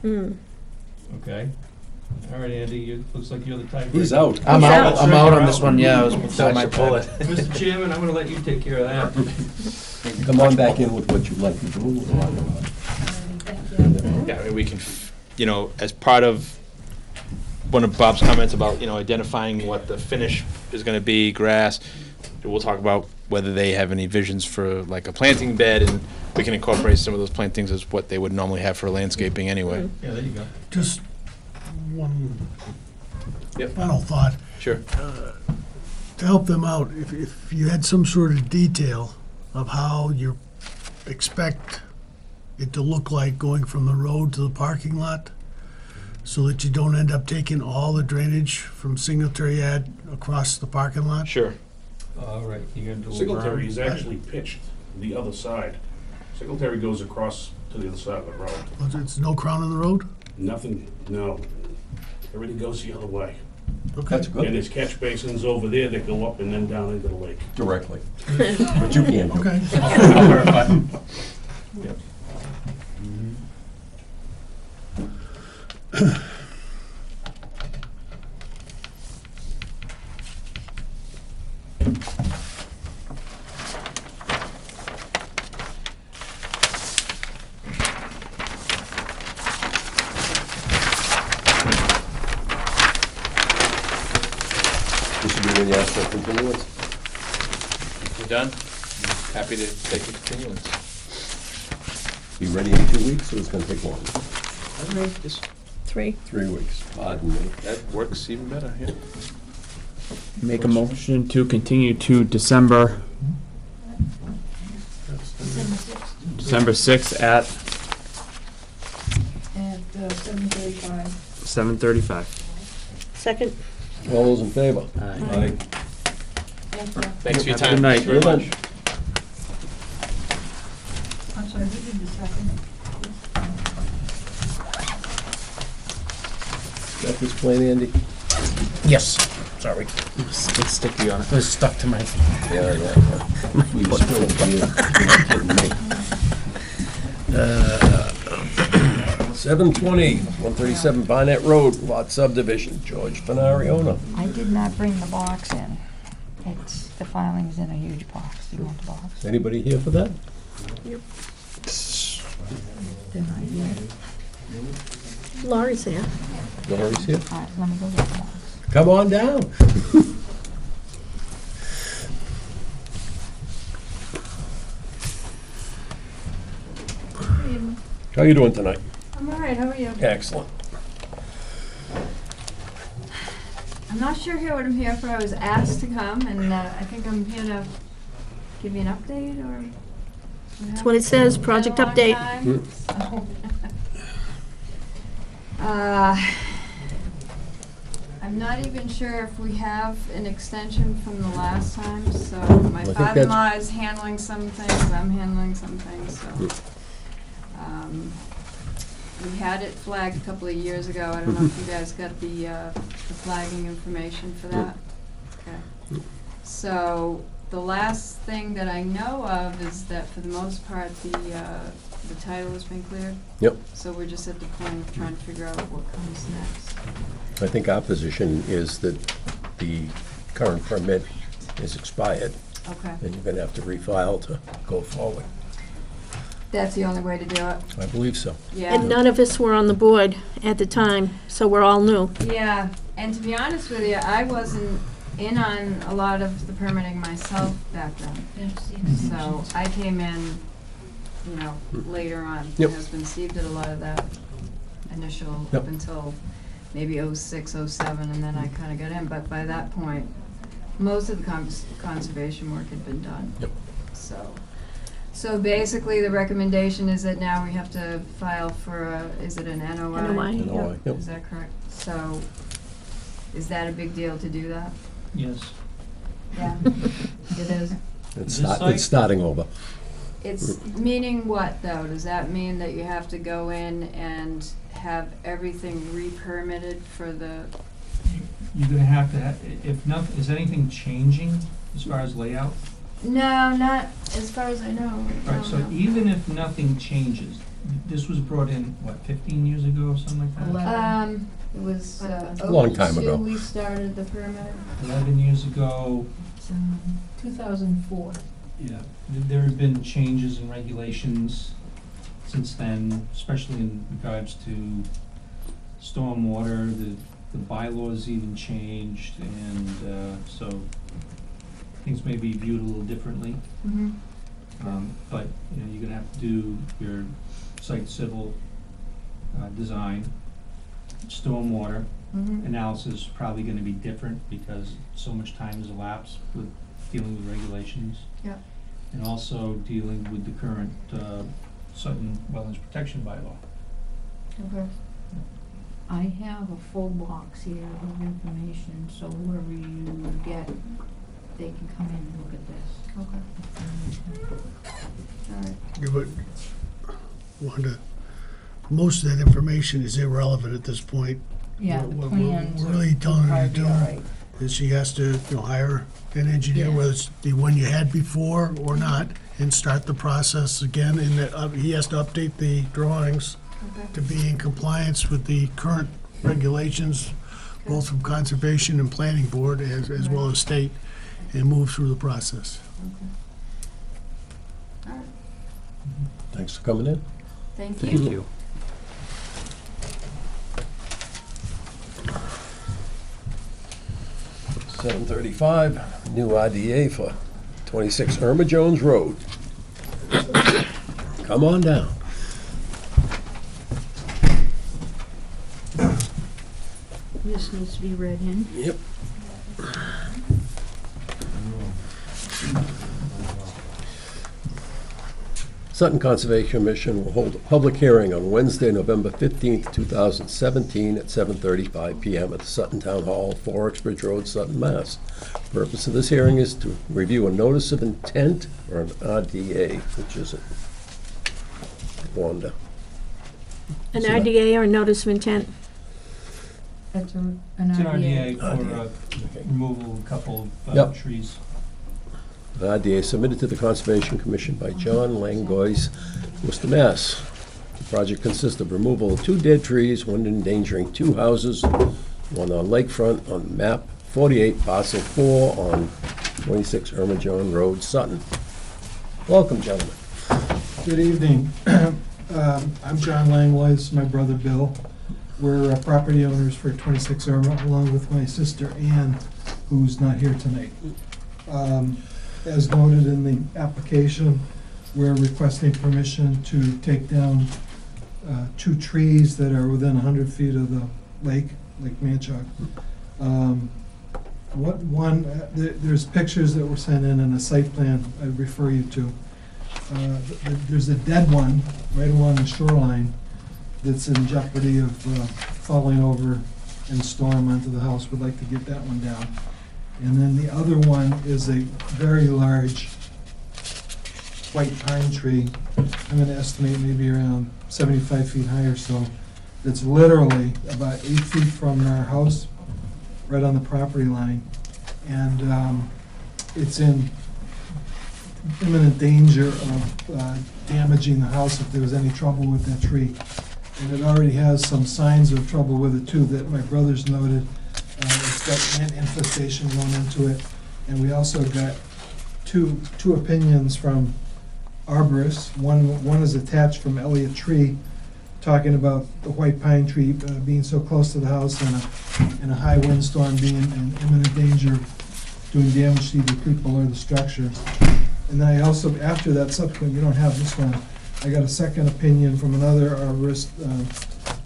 Hmm. okay? All right, Andy, it looks like you're the tiebreaker. He's out. I'm He's out, out. I'm out on this one, yeah, I was before my bullet. Mr. Chairman, I'm gonna let you take care of that. Come on back in with what you'd like to do. Thank you. Yeah, I mean, we can, as part of one of Bob's comments about, identifying what the finish is gonna be, grass, we'll talk about whether they have any visions for like a planting bed, and we can incorporate some of those plantings as what they would normally have for landscaping anyway. Yeah, there you go. Just one Yep. final thought. Sure. To help them out, if you had some sort of detail of how you expect it to look like going from the road to the parking lot, so that you don't end up taking all the drainage from Singletary Ave across the parking lot. Sure. All right, you're gonna do a Singletary berm. is actually pitched the other side. Singletary goes across to the other side of the road. It's no crown in the road? Nothing, no. Everything goes the other way. That's And good, there's catch basins over there that go up and then down into the lake. directly. But you can't do it. Okay. I'll verify. Yep. This would be when you ask for continuance. You done? Happy to take a continuance. Be ready in 2 weeks, or it's gonna take longer? Just 3. 3 weeks, pardon me. that works even better, yeah. Make a motion to continue to December 6th at At 7:35. 7:35. Second? All those in favor? Aye. Thank you. Thanks for your Have a time. good night. Thanks very much. I'm sorry, who did the second? Got this plan, Andy? Yes, sorry. It's sticky on it. It was stuck to my. Yeah, yeah. You spilled it, you're not kidding me. 720, 137 Barnett Road, lot subdivision, George Fenariona. I did not bring the box in. It's, the filing's in a huge box. Do you want the box? Anybody here for that? They're not here. Laurie's there. Lori's here? All right, let me go get the box. Come on down. How you doing tonight? I'm all right, how are you? Excellent. I'm not sure here what I'm here for. I was asked to come, and I think I'm here to give you an update, or? That's what it says, project update. I'm not even sure if we have an extension from the last time, so my I think father-in-law is handling some things, I'm handling some things, so. We had it flagged a couple of years ago. I don't know if you guys got the flagging information for that. Okay. So the last thing that I know of is that for the most part, the title has been cleared. Yep. So we're just at the point of trying to figure out what comes next. I think our position is that the current permit is expired, Okay. and you're gonna have to refile to go forward. That's the only way to do it. I believe so. Yeah. And none of us were on the board at the time, so we're all new. Yeah, and to be honest with you, I wasn't in on a lot of the permitting myself back then. So I came in, you know, later on. Yep. My husband Steve did a lot of that initial Yep. up until maybe '06, '07, and then I kind of got in. But by that point, most of the conservation work had been done. Yep. So basically, the recommendation is that now we have to file for a, is it an NOI? NOI, NOI, yep. Is that correct? So, is that a big deal to do that? Yes. Yeah, it is. It's This start- site? it's starting over. It's meaning what, though? Does that mean that you have to go in and have everything re-permitted for the, You're gonna have to, if nothing, is anything changing as far as layout? no, not as far as I know. Right, so No. even if nothing changes, this was brought in, what, 15 years ago or something like that? It was, A long time ago. 02 we started the permit. 11 years ago, 2004. yeah, there have been changes in regulations since then, especially in regards to stormwater, the bylaws even changed, and so things may be viewed a little differently. Mhm. But, you know, you're gonna have to do your site civil design, stormwater Mhm. analysis is probably gonna be different because so much time has elapsed with dealing with regulations. Yep. And also dealing with the current Sutton Wetlands Protection Bylaw. Okay. I have a full box here of information, so whoever you get, they can come in and look at this. Okay. All right. Yeah, but Wanda, most of that information is irrelevant at this point. Yeah, the What plans. we're really telling her to probably do all right. is she has to, hire an engineer, Yeah. whether it's the one you had before or not, and start the process again, and that, he has to update the drawings Okay. to be in compliance with the current regulations, both from Conservation and Planning Board, as well as state, and move through the process. Okay. All right. Thanks for coming in. Thank you. Thank you. 7:35, new IDA for 26 Irma Jones Road. Come on down. This needs to be read in. Yep. Sutton Conservation Commission will hold a public hearing on Wednesday, November 15th, 2017, at 7:35 PM at the Sutton Town Hall, 4 Uxbridge Road, Sutton, Mass. Purpose of this hearing is to review a notice of intent, or an RDA, which is it? Wanda. An So that- RDA or notice of intent? That's an It's an idea. RDA for Okay. removal of a couple of Yep. trees. An RDA submitted to the Conservation Commission by John Langois, Worcester, Mass. The project consists of removal of 2 dead trees, one endangering 2 houses, one on lakefront on map 48, parcel 4 on 26 Irma Jones Road, Sutton. Welcome, gentlemen. Good evening. I'm John Langlois, my brother Bill. We're property owners for 26 Irma, along with my sister Ann, who's not here tonight. As noted in the application, we're requesting permission to take down 2 trees that are within 100 feet of the Lake Manchog. There's pictures that were sent in and a site plan I refer you to. There's a dead one right along the shoreline that's in jeopardy of falling over and storm onto the house. We'd like to get that one down. And then the other one is a very large white pine tree. I'm gonna estimate maybe around 75 feet high or so. That's literally about 8 feet from our house, right on the property line. And it's in imminent danger of damaging the house if there was any trouble with that tree. And it already has some signs of trouble with it too that my brother's noted. It's got ant infestation going into it. And we also got two opinions from arborists. One is attached from Elliott Tree, talking about the white pine tree being so close to the house and a high windstorm being in imminent danger of doing damage to either people or the structure. And then I also, after that subsequent, you don't have this one, I got a second opinion from another arborist,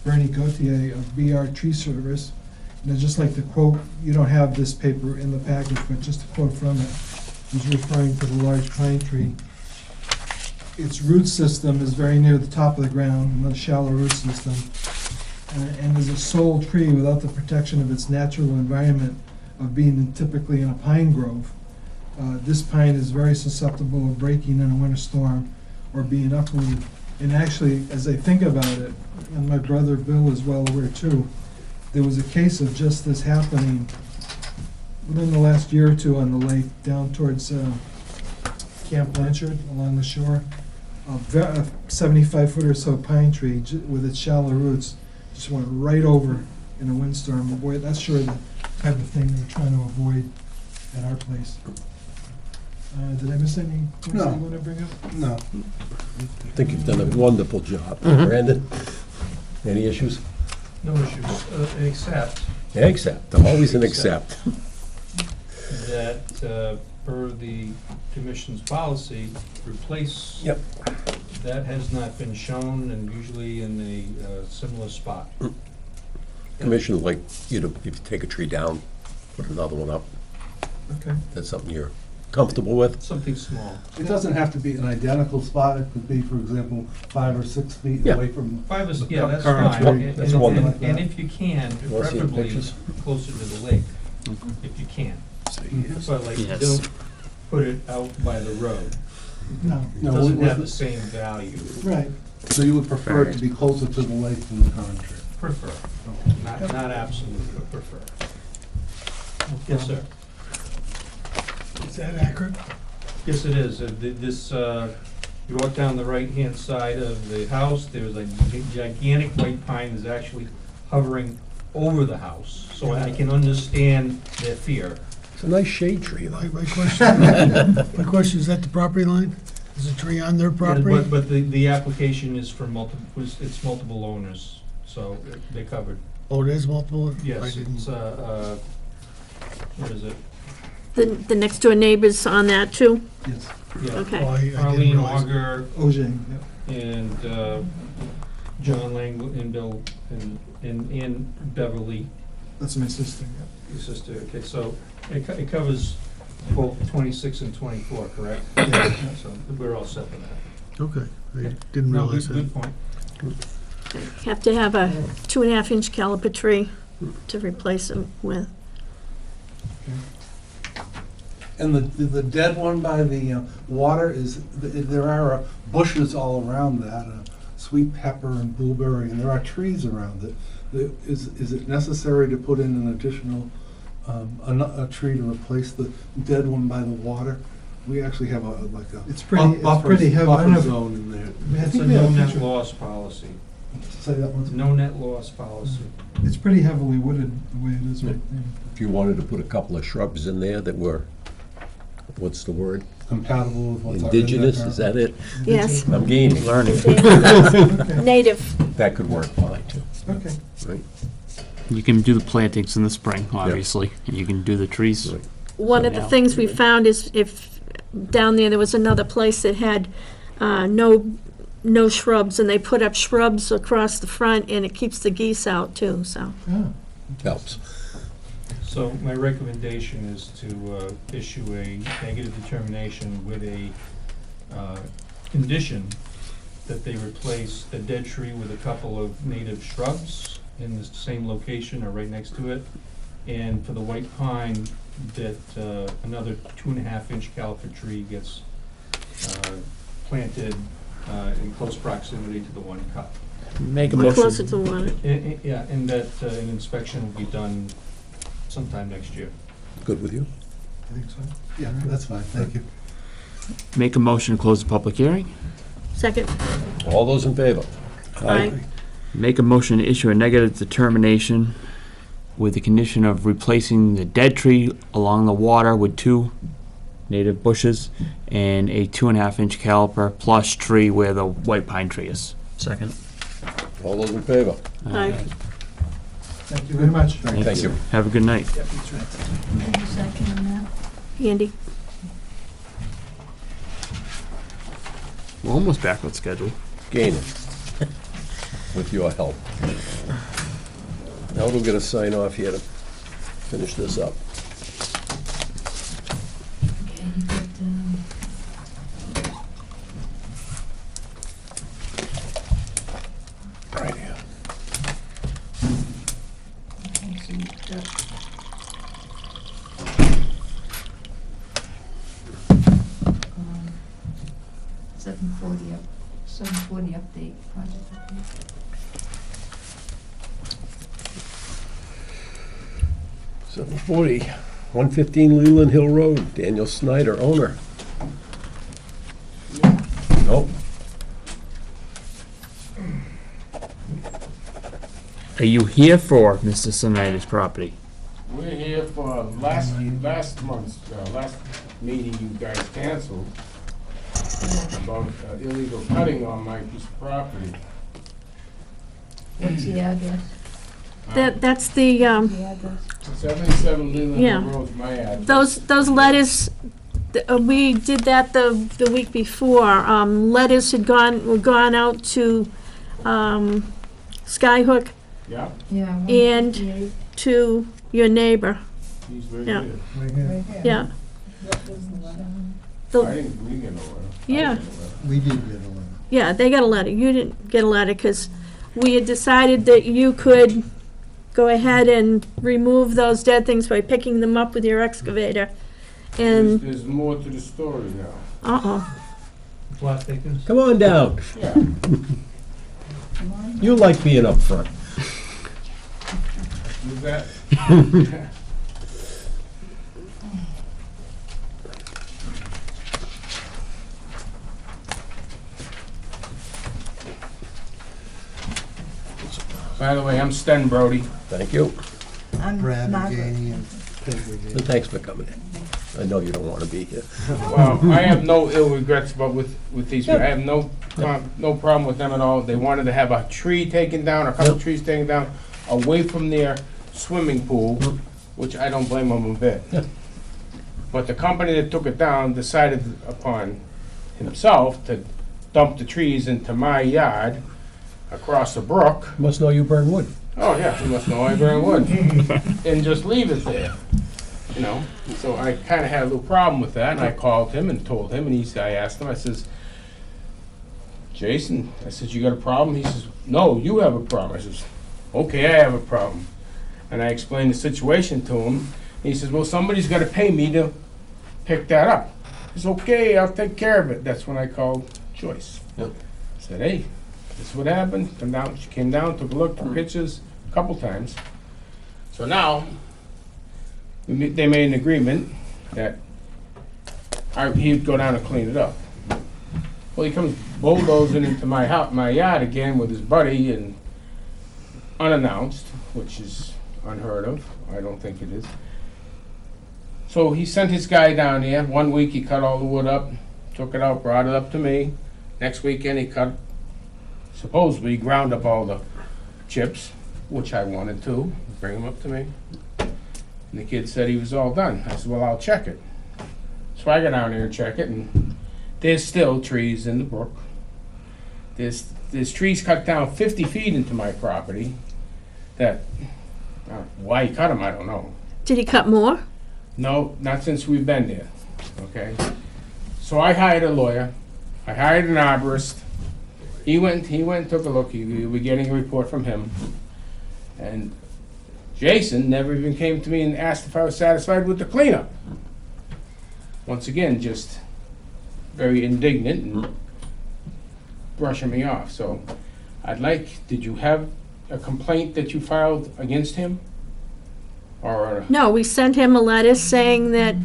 Bernie Gauthier of BR Tree Service. And I'd just like to quote, you don't have this paper in the package, but just to quote from it, he's referring to the large pine tree. Its root system is very near the top of the ground, a shallow root system, and is a sole tree without the protection of its natural environment of being typically in a pine grove. This pine is very susceptible of breaking in a winter storm or being uprooted. And actually, as I think about it, and my brother Bill is well aware too, there was a case of just this happening within the last year or two on the lake down towards Camp Blanchard along the shore. A 75-foot or so pine tree with its shallow roots just went right over in a windstorm. Boy, that's sure the type of thing they're trying to avoid at our place. Did I miss any points No. you want to bring up? No. I think you've done a wonderful job. Brandon, any issues? No issues, except Except, always an except. that per the commission's policy, replace. Yep. That has not been shown, and usually in a similar spot. Commission would like you to, if you take a tree down, put another one up. Okay. That's something you're comfortable with? Something small. It doesn't have to be an identical spot, it could be, for example, 5 or 6 feet Yeah. away from. Yeah, that's current fine. tree. And- That's and- wonderful. and- And if you can, You wanna see the preferably pictures? closer to the lake, if you can. But like, Yes. don't put it out by the road. No. It doesn't have the same value. Right. So you would prefer it to be closer to the lake than the current tree? Prefer, not absolute, but prefer. Yes, sir. Is that accurate? Yes, it is. This, you walk down the right-hand side of the house, there's a gigantic white pine that's actually hovering over the house. So I can understand their fear. It's a nice shade tree, though. My question, is that the property line? Is the tree on their Yeah, property? But the application is for it's multiple owners, so they're covered. Oh, it is multiple? I Yes, didn't- it's, what is it? The next door neighbors on that too? Yes. Yeah. Okay. Oh, I didn't Arlene realize. Auger Ojai, and John Lang and Bill and Beverly, that's my sister, your sister. Okay, so it covers both 26 and 24, correct? Yeah. So we're all set for that. Okay, I didn't No, realize good that. point. Have to have a 2.5-inch caliper tree to replace them with. And the dead one by the water is, there are bushes all around that, sweet pepper and blueberry, and there are trees around it. Is it necessary to put in an additional, a tree to replace the dead one by the water? We actually have like a. It's pretty heavy. Buffer zone in there. I It's think a we have no a net picture. loss policy. Say that once. No net loss policy. It's pretty heavily wooded the way it is right now. If you wanted to put a couple of shrubs in there that were, what's the word? Compatible with what's already there. Indigenous, is that it? Yes. I'm gaining. Learning. Native. That could work fine, too. Okay. Right? You can do the plantings in the spring, obviously, and you can do the trees. Right. One of the Yeah. things we found is if down there was another place that had no shrubs, and they put up shrubs across the front, and it keeps the geese out too, so. Yeah. Helps. So my recommendation is to issue a negative determination with a condition that they replace the dead tree with a couple of native shrubs in the same location or right next to it. And for the white pine, that another 2.5-inch caliper tree gets planted in close proximity to the one cut. Make a Closer motion. to water. Yeah, and that an inspection will be done sometime next year. Good with you? I think so. Yeah, that's fine, thank you. Make a motion to close the public hearing. Second. All those in favor? Aye. Make a motion to issue a negative determination with the condition of replacing the dead tree along the water with 2 native bushes and a 2.5-inch caliper plush tree where the white pine tree is. Second. All those in favor? Aye. Thank you very much. Thank you. Have a good night. Maybe second on that. Andy. We're almost back on schedule. Gaining. With your help. Now we'll get a sign off here to finish this up. Okay, you got, Right here. okay, so you've got 740 update, project update. Seven 115 Leland Hill Road, Daniel Snyder, owner. Nope. Are you here for Mr. Snyder's property? We're here for last meeting you guys canceled about illegal cutting on my piece of property. What's the address? That's The address. 77 Leland Yeah. Hill Road's my address. those letters We did that the week before. Letters were gone out to Skyhook Yeah, Yeah. And- 158. to your neighbor. he's very Yeah. good. Right here. Right here. Yeah. I The- didn't, we get a letter. Yeah. I get a letter. We did get a letter. Yeah, they got a letter. You didn't get a letter because we had decided that you could go ahead and remove those dead things by picking them up with your excavator. And, There's more to the story now. uh-oh. Plot thickness. Come on down. Yeah. You like being up front. You bet. By the way, I'm Sten Brody. Thank you. I'm Brad, Margaret. Janie, and Peggy. And thanks for coming in. I know you don't want to be here. Well, I have no ill regrets about with these people. I have no problem with them at all. They wanted to have a tree taken down, a couple Yep. trees taken down, away from their swimming pool, which I don't blame them a bit. Yeah. But the company that took it down decided upon himself to dump the trees into my yard across the brook. Must know you burn wood. Oh, yeah, you must know I burn wood. And just leave it there, you know? So I kinda had a little problem with that, and I called him and told him, and I asked him, I says, Jason, I said, you got a problem? He says, no, you have a problem. I says, okay, I have a problem. And I explained the situation to him. He says, well, somebody's gotta pay me to pick that up. I says, okay, I'll take care of it. That's when I called Joyce. Yep. Said, hey, this is what happened. Come down. She came down, took a look, took pictures a couple times. So now, they made an agreement that he'd go down and clean it up. Well, he comes bulldozing into my house, my yard again with his buddy, and unannounced, which is unheard of. I don't think it is. So he sent his guy down there. 1 week he cut all the wood up, took it out, brought it up to me. Next weekend he supposedly ground up all the chips, which I wanted to, bring them up to me. And the kid said he was all done. I said, well, I'll check it. So I go down there and check it, and there's still trees in the brook. There's trees cut down 50 feet into my property that, why he cut them, I don't know. Did he cut more? No, not since we've been there, okay? So I hired a lawyer, I hired an arborist. He went and took a look, we're getting a report from him. And Jason never even came to me and asked if I was satisfied with the cleanup. Once again, just very indignant and brushing me off, so did you have a complaint that you filed against him? Or, No, we sent him a letter saying that,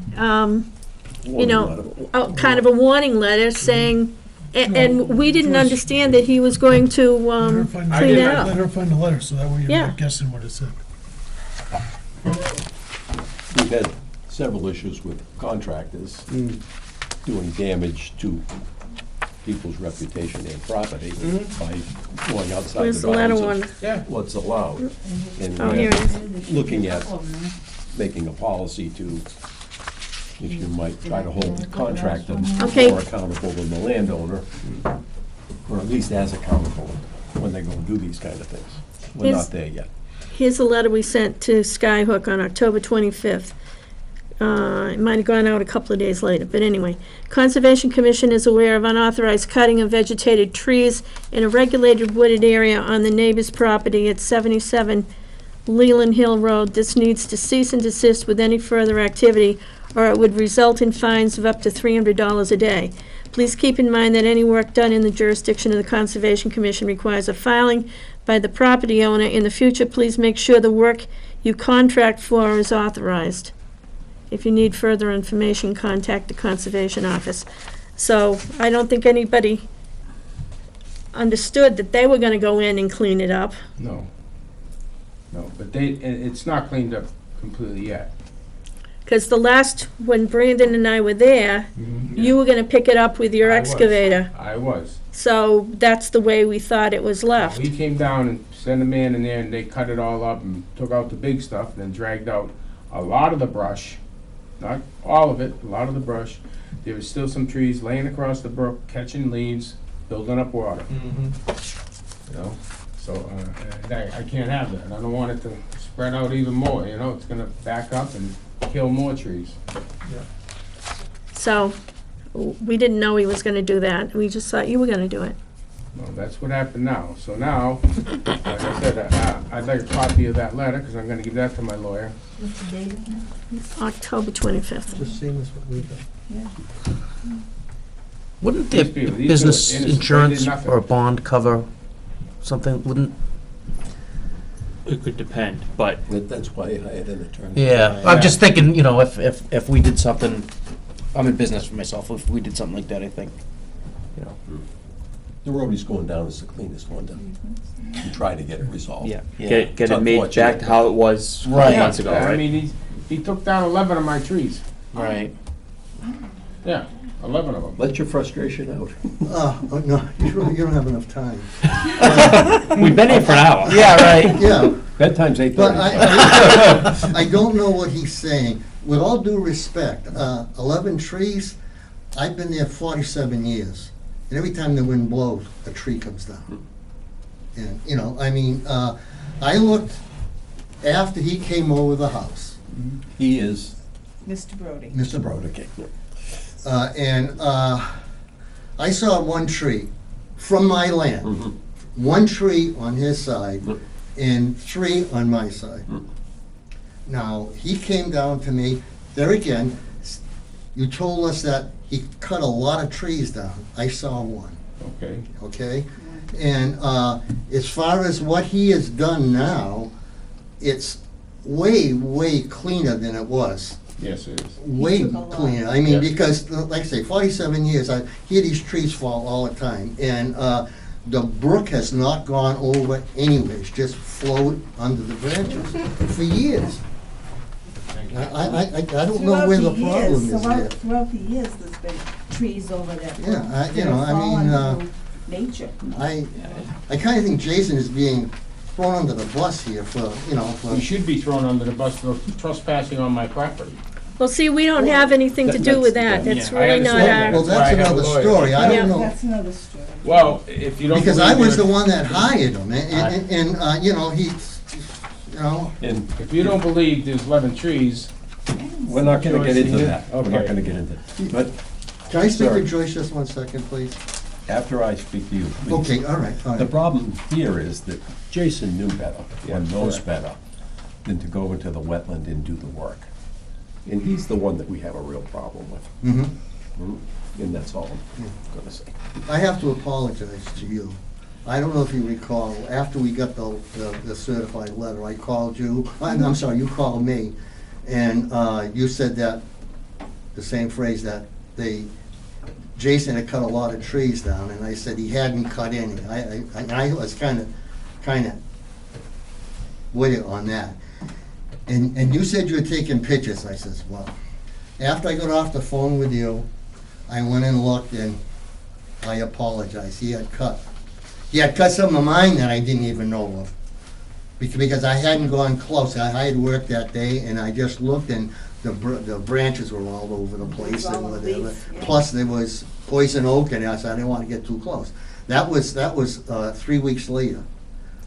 you know, kind of a warning letter saying, and we didn't understand that he was going to clean it up. Let her find the letter, so that way you're Yeah. not guessing what it said. We've had several issues with contractors doing damage to people's reputation and property by going outside Where's the the letter bounds one? of yeah, what's allowed. And Oh, we're here it is. looking at making a policy to, if you might try to hold the contractor Okay. more accountable than the landowner, or at least as accountable when they go and do these kind of things. We're Is- not there yet. Here's a letter we sent to Skyhook on October 25th. It might have gone out a couple of days later, but anyway. Conservation Commission is aware of unauthorized cutting of vegetated trees in a regulated wooded area on the neighbor's property at 77 Leland Hill Road. This needs to cease and desist with any further activity, or it would result in fines of up to $300 a day. Please keep in mind that any work done in the jurisdiction of the Conservation Commission requires a filing by the property owner. In the future, please make sure the work you contract for is authorized. If you need further information, contact the Conservation Office. So I don't think anybody understood that they were gonna go in and clean it up. no. No, but it's not cleaned up completely yet. Because when Brandon and I were there, you were gonna pick it up with your I was. excavator. I was. So that's the way we thought it was left. He came down and sent a man in there, and they cut it all up and took out the big stuff, and then dragged out a lot of the brush not all of it, a lot of the brush. There was still some trees laying across the brook, catching leaves, building up water, you know? So, I can't have that. I don't want it to spread out even more, you know? It's gonna back up and kill more trees. So, we didn't know he was gonna do that. We just thought you were gonna do it. Well, that's what happened now. So now, like I said, I'd like a copy of that letter, because I'm gonna give that to my lawyer. What's the date on that? October 25th. Just seeing as what we've done. Wouldn't their These people, these business people, innocent, they insurance did nothing. or bond cover something? Wouldn't? It could depend, but That's why I hired an attorney. Yeah, I'm just thinking, you know, if we did something, I'm in business for myself, if we did something like that, I think, you know. The road he's going down is the cleanest one to try to get it resolved. yeah, Yeah. get It's it made back unfortunate. to how it was a couple Right. months ago, I right? mean, he took down 11 of my trees. Right. Yeah, 11 of them. Let your frustration out. Oh, no, you don't have enough time. We've been here for an hour. Yeah, right. Yeah, Bedtime's 8:30. but I don't know what he's saying. With all due respect, 11 trees, I've been there 47 years. And every time the wind blows, a tree comes down. And, you know, I mean, I looked after he came over the house, He is Mr. Brody. Mr. Brody. okay. And I saw one tree from my land, Mhm. one tree on his side Mm. and 3 on my side. Mm. Now, he came down to me, there again, you told us that he cut a lot of trees down. I saw one, Okay. okay? And as far as what he has done now, it's way, way cleaner than it was. Yes, it is. Way took a lot. cleaner. I mean, Yes. because, like I say, 47 years, I hear these trees fall all the time. And the brook has not gone over anywhere. It's just flowed under the branches for years. I don't know where the problem is there. Throughout the years, there's been trees over that. Yeah, brook you that know, have I mean, fallen through Nature. I kind of think Jason is being thrown under the bus here for, you know, for... You should be thrown under the bus for trespassing on my property. Well, see, we don't have anything to do with that. That's Yeah, I really not understand our, Well, That's why I that's have a another lawyer. story. I Yeah. don't know. That's another story. Well, if you don't Because I believe was the me- one that hired him, and you know, he's, you know, And If you don't believe there's 11 trees, we're not gonna get into Joyce, that. We're not okay. gonna get into it. But can I speak Sorry. with Joyce just 1 second, please? after I speak to you, please. Okay, all right, all The right. problem here is that Jason knew better, Yeah, or knows correct. better, than to go into the wetland and do the work. And he's the one that we have a real problem with. Mhm. And that's all I'm gonna say. I have to apologize to you. I don't know if you recall, after we got the certified letter, I called you, I'm sorry, you called me, and you said that, the same phrase, that Jason had cut a lot of trees down, and I said he hadn't cut any. I was kind of with it on that. And you said you were taking pictures. I says, well, after I got off the phone with you, I went and looked, and I apologize. He had cut some of mine that I didn't even know of. Because I hadn't gone close. I had worked that day, and I just looked, and the branches were all over the place and whatever. Plus, there was poison oak, and I said, I didn't want to get too close. That was 3 weeks later,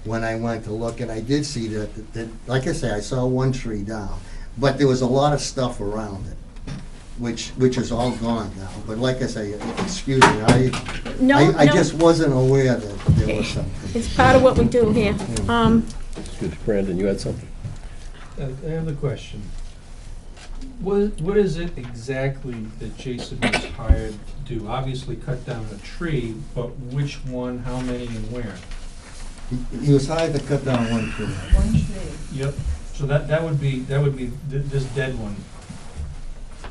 when I went to look, and I did see that, like I say, I saw one tree down, but there was a lot of stuff around it, which is all gone now. But like I say, excuse me, I no, just wasn't aware that there was something. it's part of what we do here. Excuse me, Brandon, you had something? I have the question. What is it exactly that Jason was hired to do? Obviously cut down a tree, but which one, how many, and where? He was hired to cut down one tree. One tree. Yep, so that would be this dead one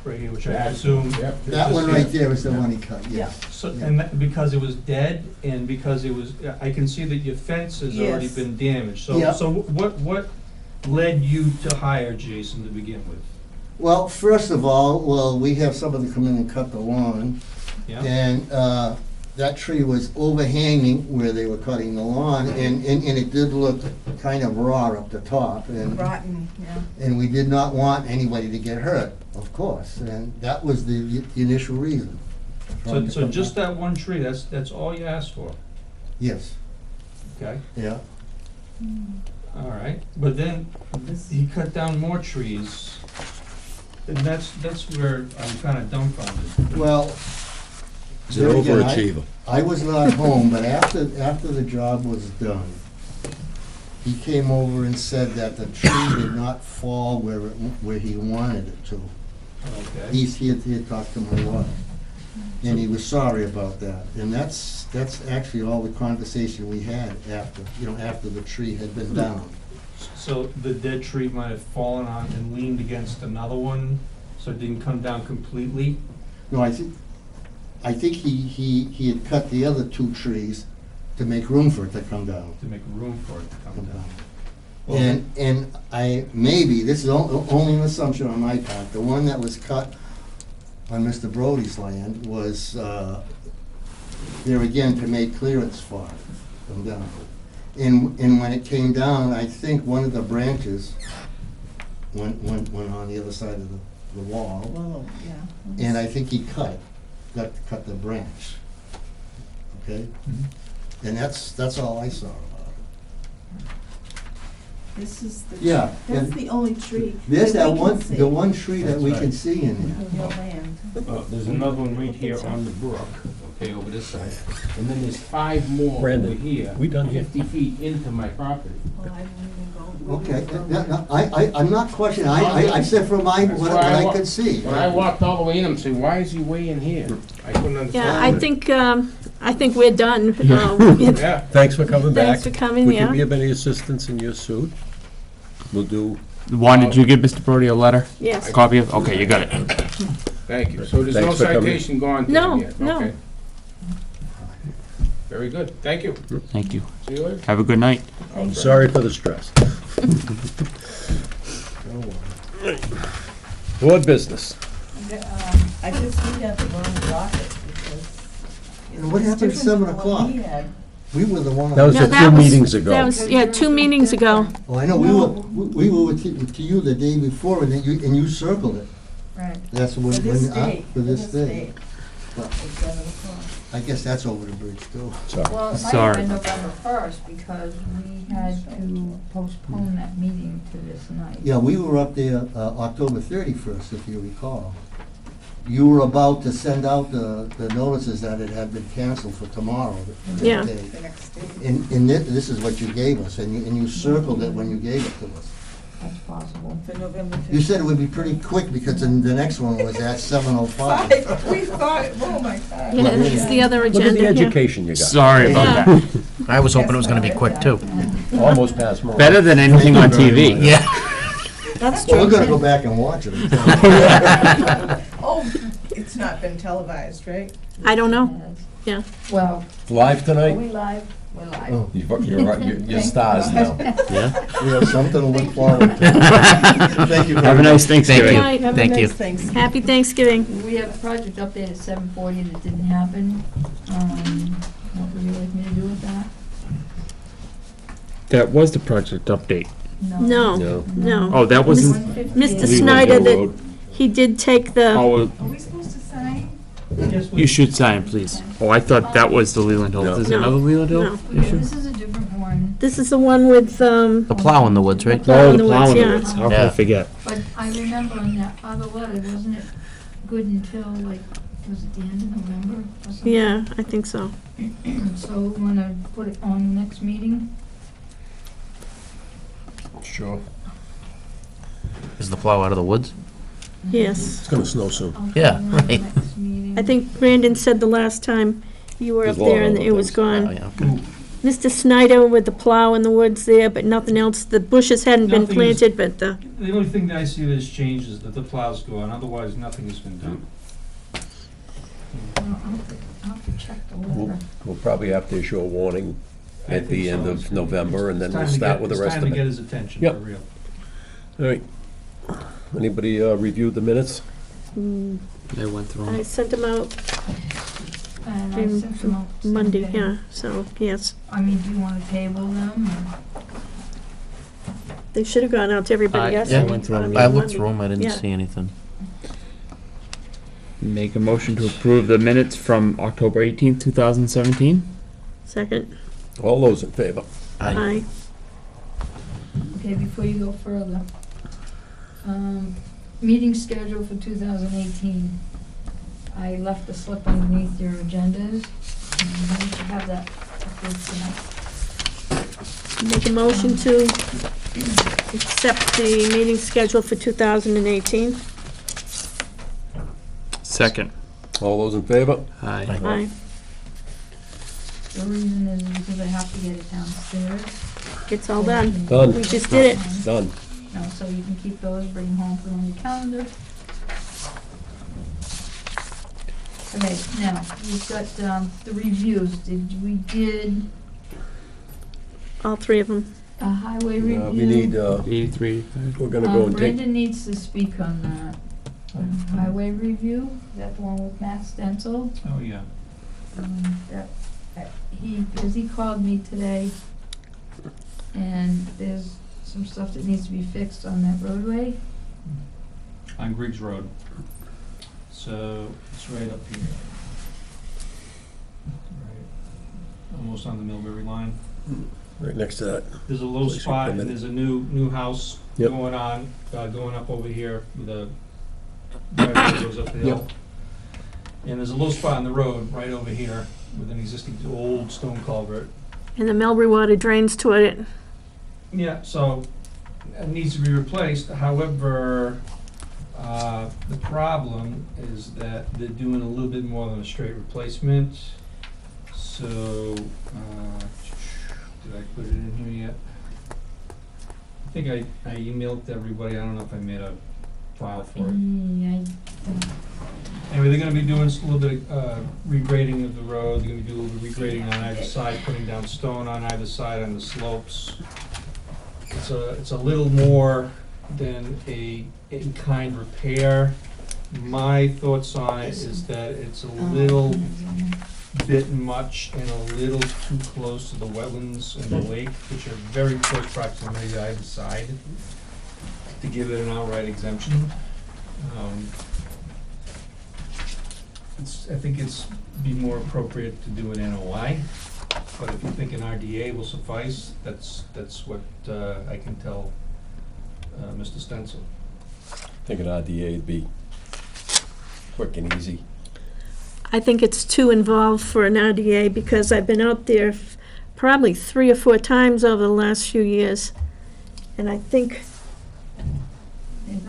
right here, which I assume. Yep. That one right there is the one he cut, yes. So, and that, because it was dead, and because it was, I can see that your fence has already Yes. been damaged. So, Yeah. so what led you to hire Jason to begin with? Well, first of all, we have somebody come in and cut the lawn, Yeah? and that tree was overhanging where they were cutting the lawn, and it did look kind of raw up the top, and Rotten, yeah. and we did not want anybody to get hurt, of course, and that was the initial reason. So just that one tree, that's all you asked for, Yes, okay? yeah. All right, but then he cut down more trees, and that's where I'm kinda dumbfounded. Well, He's an there again, overachiever. I was not home, but after the job was done, he came over and said that the tree did not fall where he wanted it to. Okay. He had talked to my wife, and he was sorry about that. And that's actually all the conversation we had after the tree had been down. So the dead tree might have fallen on and leaned against another one, so it didn't come down completely? No, I think he had cut the other two trees to make room for it to come down. To make room for it to come down. And maybe, this is only an assumption on my part, the one that was cut on Mr. Brody's land was there again to make clearance for it, come down. And when it came down, I think one of the branches went on the other side of the wall, Well, yeah. and I think he cut the branch. Okay? And that's all I saw about it. This is the, Yeah, that's and the only tree. There's that that we one, can see the one tree that That's we right. can see in there. in your land. There's another one right here on the brook, okay, over this side. And then there's 5 more over Brandon, here. we done here? 50 feet into my property. Oh, I wouldn't even go. Okay, I'm not questioning, I said from what That's why I wa- could see. When I walked all the way in, I'm saying, why is he way in here? I couldn't understand. Yeah, I think we're done. Yeah. Thanks for coming back. Thanks for coming, We yeah. can be of any assistance in your suit. We'll do, Juan, did you give Mr. Brody a letter? Yes. A copy of? Okay, you got it. Thank you. So there's no Thanks for coming. citation gone to No, him yet? no. Okay. Very good. Thank you. Thank you. See you later. Have a good night. sorry for the stress. Board business. I just we had the wrong docket because. What happened at it's 7 different from what o'clock? we had. We were the one. That was No, at that 2 was- meetings ago. That was, yeah, 2 meetings ago. Oh, I know, we were to you the day before, and then you circled it. Right. That's when, For this when, date. for this day. Well, At 7 o'clock. I guess that's over the bridge too. Sorry. Well, it might Sorry. have been November 1st because we had to postpone that meeting to this night. Yeah, we were up there October 31st, if you recall. You were about to send out the notices that it had been canceled for tomorrow. that Yeah. day. The next day. And this is what you gave us, and you circled it when you gave it to us. That's possible. For November 15th. You said it would be pretty quick because the next one was at 7:05. We thought, oh my God. Yeah, it's the other Look at agenda the here. education you got. Sorry about Yeah. that. I was hoping it was gonna be quick, too. Almost past more. Better than anything on TV. Yeah. That's Well, we're true. gonna go back and watch it. Oh, it's not been televised, right? I don't know. Yes. Yeah. Well, Live are tonight? we live? We're live. Oh. You're stars now. We have something to look forward to. Thank you very Have a nice much. Thanksgiving. Good night. Have a Thank nice you. Thanksgiving. Happy Thanksgiving. We have a project update at 7:40 that didn't happen. What would you like me to do with that? That was the project update. No, No. no. Oh, that wasn't, Mr. Leland Snyder, Hill that Road. he did take the, oh, Are we supposed to sign? you should sign, please. Oh, I thought that was the Leland Hill. No. Is No. another Leland Hill No. issue? This is a different one, this is the one with, The plow in the woods, right? Plow Oh, in the the plow woods, in the yeah. woods. How could I Yeah. forget? but I remember on that other letter, wasn't it good until, like, was it the end of November or something? yeah, I think so. So we wanna put it on the next meeting? Sure. Is the plow out of the woods? Yes. It's gonna snow soon. I'll put Yeah, it on the right. next meeting. I think Brandon said the last time you were up There's a lot there and of it was things. gone. Oh, yeah. Mr. Snyder with the plow in the woods there, but nothing else. The bushes hadn't been Nothing is- planted, but the, The only thing that I see that's changed is that the plow's gone, otherwise nothing has been done. Well, I'll have to check the We'll letter. we'll probably have to issue a warning I at the think end so. of November, and then It's we'll time to start get- with the rest It's of time to get it. his attention, Yep. for real. All right. Anybody reviewed the minutes? mm, They went through I 'em. sent them out. And I sent them out. same Monday, day. yeah, so, yes. I mean, do you wanna table them, or? They should have gone out to everybody I- else. yeah, on- went through on 'em. a I looked Monday. through them, I didn't Yeah. see anything. Make a motion to approve the minutes from October 18th, 2017. Second, All those in favor? aye. Okay, before you go further, meeting schedule for 2018. I left a slip underneath your agendas, and you need to have that approved tonight. Make a motion to accept the meeting schedule for 2018. Second. All those in favor? Aye. Aye. The reason is because I have to get it downstairs. It's all done. Done. We just did it. Done. No, so you can keep those, bring them home, put them on your calendar. Okay, now, we've got, the reviews. We did All three of them. a highway review. We need, 83. we're gonna go and take, Brendan needs to speak on that. Highway review, is that the one with Matt Stencil? Oh, yeah. Because he called me today, and there's some stuff that needs to be fixed on that roadway. On Griggs Road. So it's right up here. Right, almost on the Millbury line. right next to that. There's a little Place we spot, and permitted. there's a new house Yep. going on, going up over here with a driveway that goes up the hill. And there's a little spot on the road right over here with an existing old stone culvert. And the Melbury water drains toward it. Yeah, so it needs to be replaced. However, the problem is that they're doing a little bit more than a straight replacement. So, did I put it in here yet? I think I emailed to everybody. I don't know if I made a file for it. Anyway, they're gonna be doing a little bit of regrading of the road. They're gonna do a little bit of regrading on either side, putting down stone on either side on the slopes. It's a little more than a in-kind repair. My thoughts on it is that it's a little bit much and a little too close to the wetlands and the lake, which are very close proximity to either side, to give it an outright exemption. I think it's be more appropriate to do an NOI, but if you think an RDA will suffice, that's what I can tell Mr. Stencil. I think an RDA would be quick and easy. I think it's too involved for an RDA because I've been out there probably 3 or 4 times over the last few years. And I think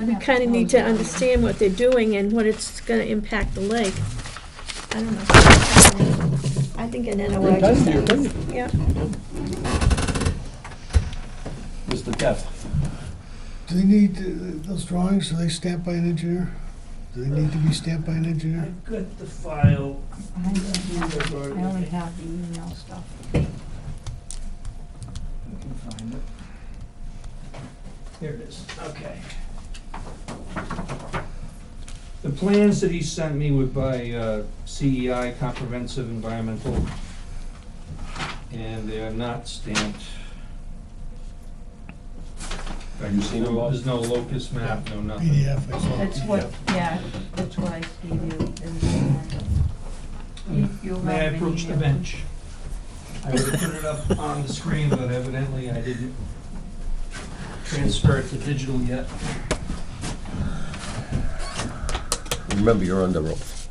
we kind of need to understand what they're doing and what it's going to impact the lake. I don't know. I think an NOI. Yeah. Mr. Jeff? Do they need those drawings, are they stamped by an engineer? Do they need to be stamped by an engineer? I've got the file. I only have the email stuff. I can find it. Here it is, okay. The plans that he sent me were by CEI, Comprehensive Environmental, and they are not stamped. Have you seen them all? There's no locus map, no nothing. PDF, I saw. That's what, yeah, that's what I gave you. You'll May I have an approach the email. bench? I would have put it up on the screen, but evidently I didn't transfer it to digital yet. Remember, you're under oath.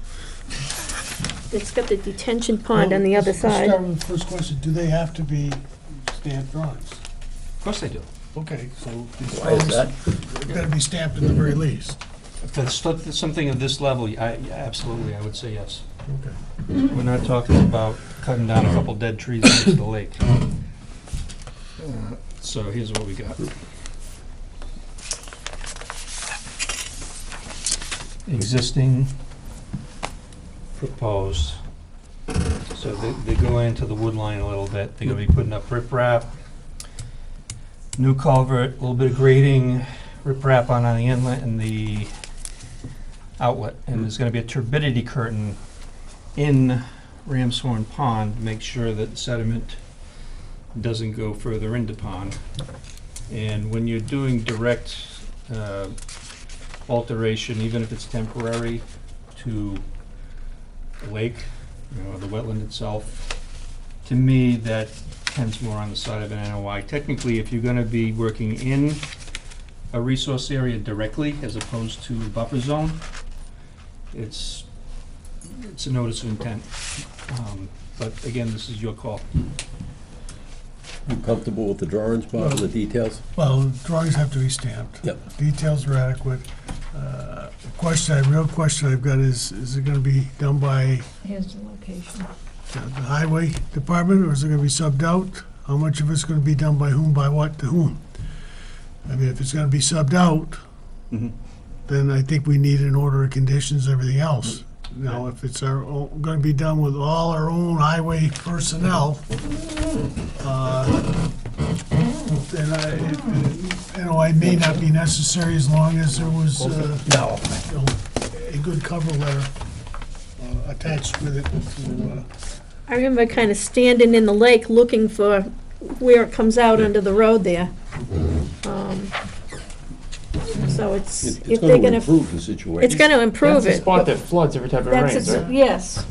It's got the detention pond on the Well, other let's start side. with the first question, do they have to be stamped drawings? Of course they do. Okay, so these Why is drawings, that? they've got to be stamped at the very least. If it's something of this level, absolutely, I would say yes. Okay. We're not talking about cutting down a couple dead trees next to the lake. So here's what we got. Existing, proposed. So they go into the wood line a little bit. They're gonna be putting up riprap, new culvert, a little bit of grading, riprap on the inlet and the outlet. And there's gonna be a turbidity curtain in Ramshorn Pond, make sure that sediment doesn't go further into pond. And when you're doing direct alteration, even if it's temporary, to the lake, or the wetland itself, to me, that tends more on the side of an NOI. Technically, if you're gonna be working in a resource area directly, as opposed to a buffer zone, it's a notice of intent. But again, this is your call. You comfortable with the drawings, Bob, and the details? Well, drawings have to be stamped. Yep. Details are adequate. Real question I've got is it gonna be done by Here's the location. the highway department, or is it gonna be subbed out? How much of it's gonna be done by whom, by what, to whom? I mean, if it's gonna be subbed out, then I think we need an order of conditions, everything else. Now, if it's gonna be done with all our own highway personnel, then it may not be necessary as long as there was, a good cover letter attached with it. I remember kind of standing in the lake looking for where it comes out under the road there. So it's, It's if they're going to gonna, improve the situation. it's gonna improve That's the it. spot that floods every time it That's rains, its- right? Yes.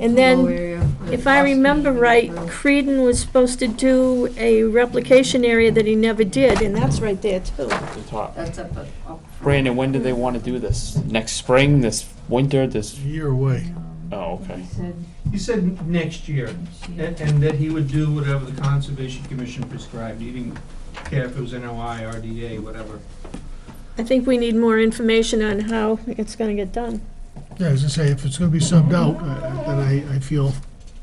And Low then, area where if I bus remember can't right, get through. Creedon was supposed to do a replication area that he never did, and that's right there too. The top. That's up. Brandon, when do they want to do this? Next spring, this winter, this? A year away. Oh, okay. He said He said next year, next year. and that he would do whatever the Conservation Commission prescribed. He didn't care if it was NOI, RDA, whatever. I think we need more information on how it's gonna get done. Yeah, as I say, if it's gonna be subbed out, then I feel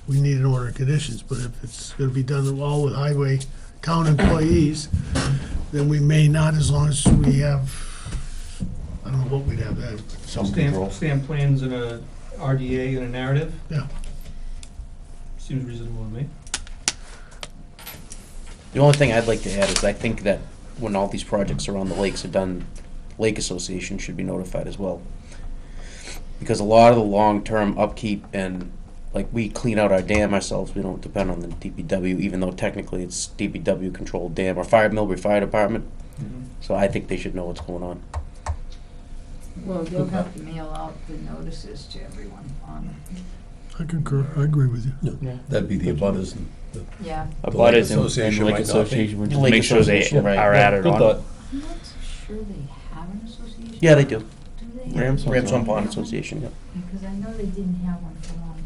we need an order of conditions, but if it's gonna be done all with highway town employees, then we may not, as long as we have, I don't know what we'd have then. Some control. Stamp plans and a RDA and a narrative? Yeah. Seems reasonable to me. The only thing I'd like to add is I think that when all these projects around the lakes are done, Lake Association should be notified as well. Because a lot of the long-term upkeep and, like, we clean out our dam ourselves, we don't depend on the DPW, even though technically it's DPW-controlled dam, or Millbury Fire Department. So I think they should know what's going on. Well, they'll have to mail out the notices to everyone on it. I concur, I agree with you. Yeah. That'd be the abutters and the Yeah. A The Lake butters and Association Lake might not be. Association would just Lake make sure they Association, right. are added Good on. thought. I'm not sure they have an association. Yeah, they do. Do they? Ramshorn Pond Association, yeah. Because I know they didn't have one for a long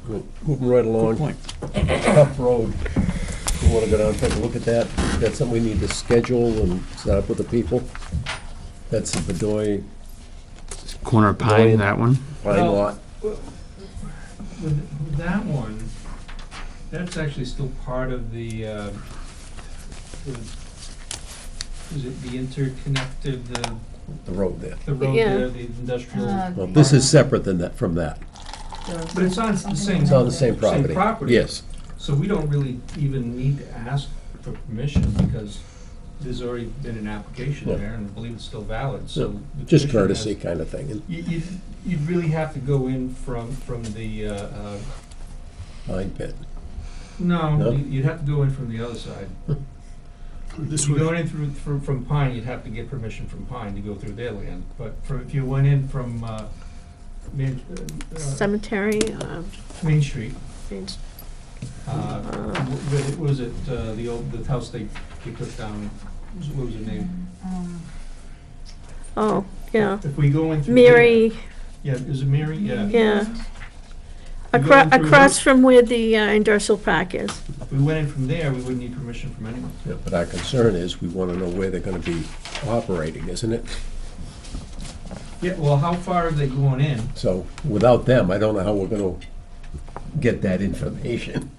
time. Moving right along. Good point. Tough road. You want to go down and take a look at that? That's something we need to schedule and set up with the people. That's the Bedoy Corner of Pine, that one. Pine Well, Lot. With that one, that's actually still part of the, is it the interconnected, The road there. the road Yeah. there, the industrial? Well, this is separate than that, from that. But it's on the same. It's on the same property. property. Yes. So we don't really even need to ask for permission because there's already been an application Yeah. there and I believe it's still valid, so. the Just commission courtesy has- kind of thing. And You'd really have to go in from the, Pine Pit. no, No? you'd have to go in from the other side. This If you would, go in from Pine, you'd have to get permission from Pine to go through their land. But if you went in from, Main, Cemetery, Main Street, Main- what was it, the house they took down, what was the name? oh, yeah, If we go in through. Mary, Yeah, is it Mary? Yeah. yeah. We go in through Across from where the industrial park is. If we went in from there, we wouldn't need permission from anyone. Yeah, but our concern is we want to know where they're going to be operating, isn't it? Yeah, well, how far are they going in? So without them, I don't know how we're going to get that information.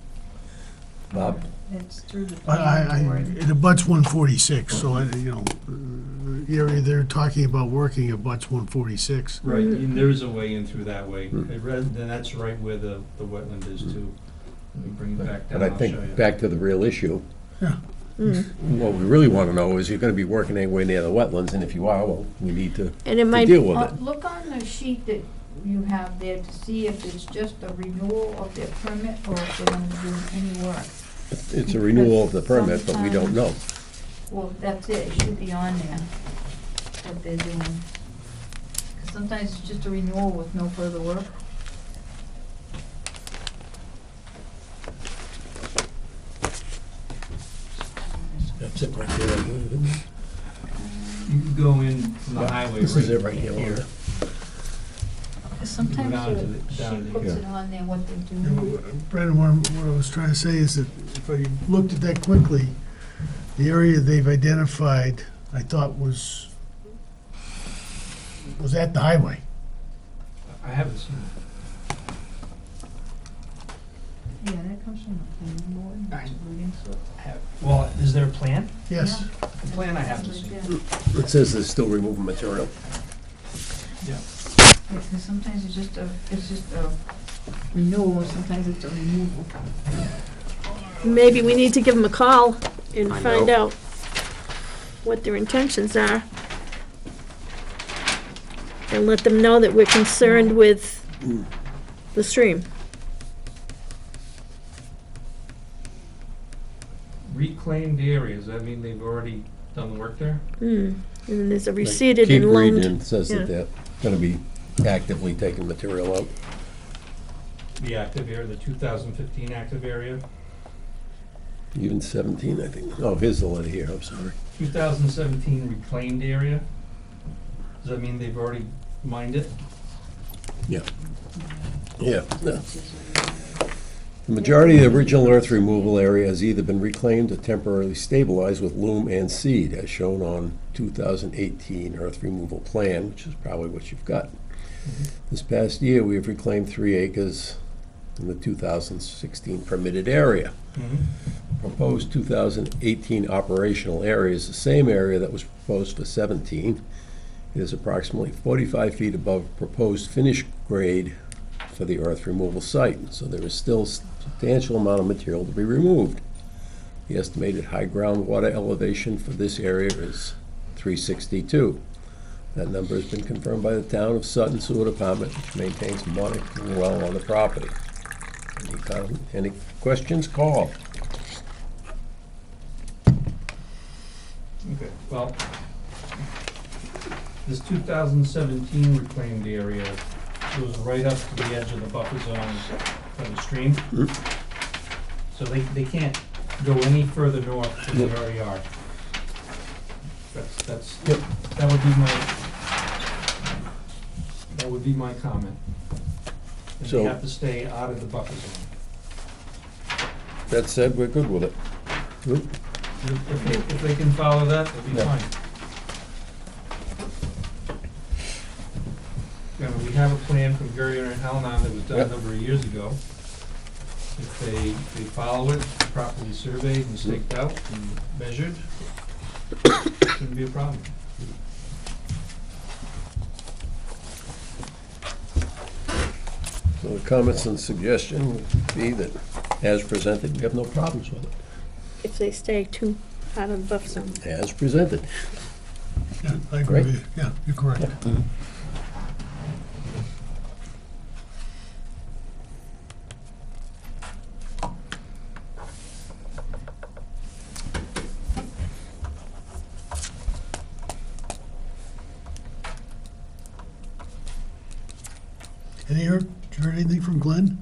Bob? It's through the I, planning board. it abuts 146, so the area they're talking about working abuts 146. Right, and there is a way in through that way. Hmm. Then that's right where the wetland is too. Let me bring it back down, But I I'll show you. think, back to the real issue, Mm. what we really want to know is you're going to be working anywhere near the wetlands, and if you are, well, we need to And it might, deal with it. Look on the sheet that you have there to see if it's just a renewal of their permit or if they're gonna be doing any work? It's a renewal of the permit, but we don't know. Well, that's it, it should be on there, what they're doing. 'Cause sometimes it's just a renewal with no further work. That's it right there. You can go in from the highway This is it right here. Cause sometimes Down to she the- puts yeah. it on there, what they're You know, doing. Brandon, what I was trying to say is that if I looked at that quickly, the area they've identified, I thought was at the highway. I haven't seen it. Yeah, that comes from the planning board. Right. Reading, so- Well, is there a plan? Yes. The plan I haven't Right seen. there. It says there's still removing material. Yeah, 'cause sometimes it's just a renewal, sometimes it's a removal. Maybe we need to give them a call and I find know. out what their intentions are. And let them know that we're concerned with the stream. Reclaimed areas, that mean they've already done the work there? And there's a Like, receded keep and reading, loamed. it says yeah. that they're gonna be actively taking material out. The active area, the 2015 active area, Even 17, I think. Oh, here's the letter here, I'm sorry. 2017 reclaimed area. Does that mean they've already mined it? Yeah. Yeah. The majority of the original earth removal area has either been reclaimed or temporarily stabilized with loam and seed, as shown on 2018 earth removal plan, which is probably what you've got. This past year, we have reclaimed 3 acres in the 2016 permitted area. Proposed 2018 operational area is the same area that was proposed for 17. It is approximately 45 feet above proposed finished grade for the earth removal site, so there is still substantial amount of material to be removed. The estimated high groundwater elevation for this area is 362. That number has been confirmed by the town of Sutton Sewer Department, which maintains a monitoring well on the property. Any questions, call. Okay, well, this 2017 reclaimed area goes right up to the edge of the buffer zone for the stream. So they can't go any further north than they already are. That would be my comment. And So- they have to stay out of the buffer zone. That said, we're good with it. If they can follow that, they'll be Yeah. fine. We have a plan from Gurrier and Helenon that was done a Yep. number of years ago. If they follow it, properly surveyed and staked out and measured, shouldn't be a problem. So the comments and suggestion would be that, as presented, we have no problems with it. If they stay too out of the buffer zone. As presented. Yeah, I agree Right? with you. Yeah, you're correct. Did you heard anything from Glenn?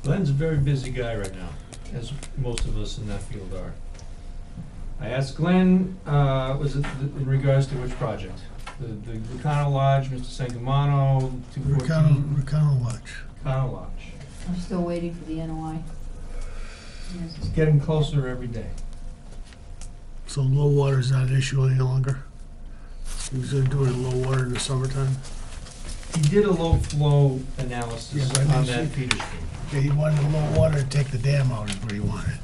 Glenn's a very busy guy right now, as most of us in that field are. I asked Glenn, was it in regards to which project? The Ricano Lodge, Mr. Sangamano, 214? Ricano Lodge. Ricano Lodge. I'm still waiting for the NOI. It's getting closer every day. So low water is not an issue any longer? He was gonna do it in low water in the summertime? He did a low flow analysis Yeah, but I on didn't that see- feeder stream. Yeah, he wanted the low water to take the dam out is what he wanted,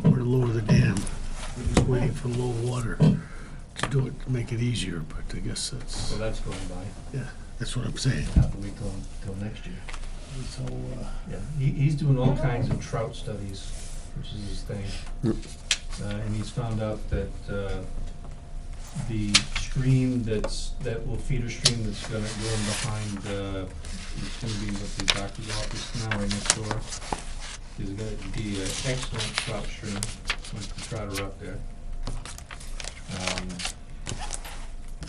or to lower the dam. He was waiting for low water to do it, to make it easier, but I guess So that's, that's going by. yeah, that's what I'm saying. Have to wait till next year. So, Yeah, he's doing all kinds of trout studies, which is his thing. And he's found out that the stream that will feed a stream that's gonna go in behind, it's gonna be with the doctor's office now, right next door. There's gonna be an excellent trout stream, once the trout are up there.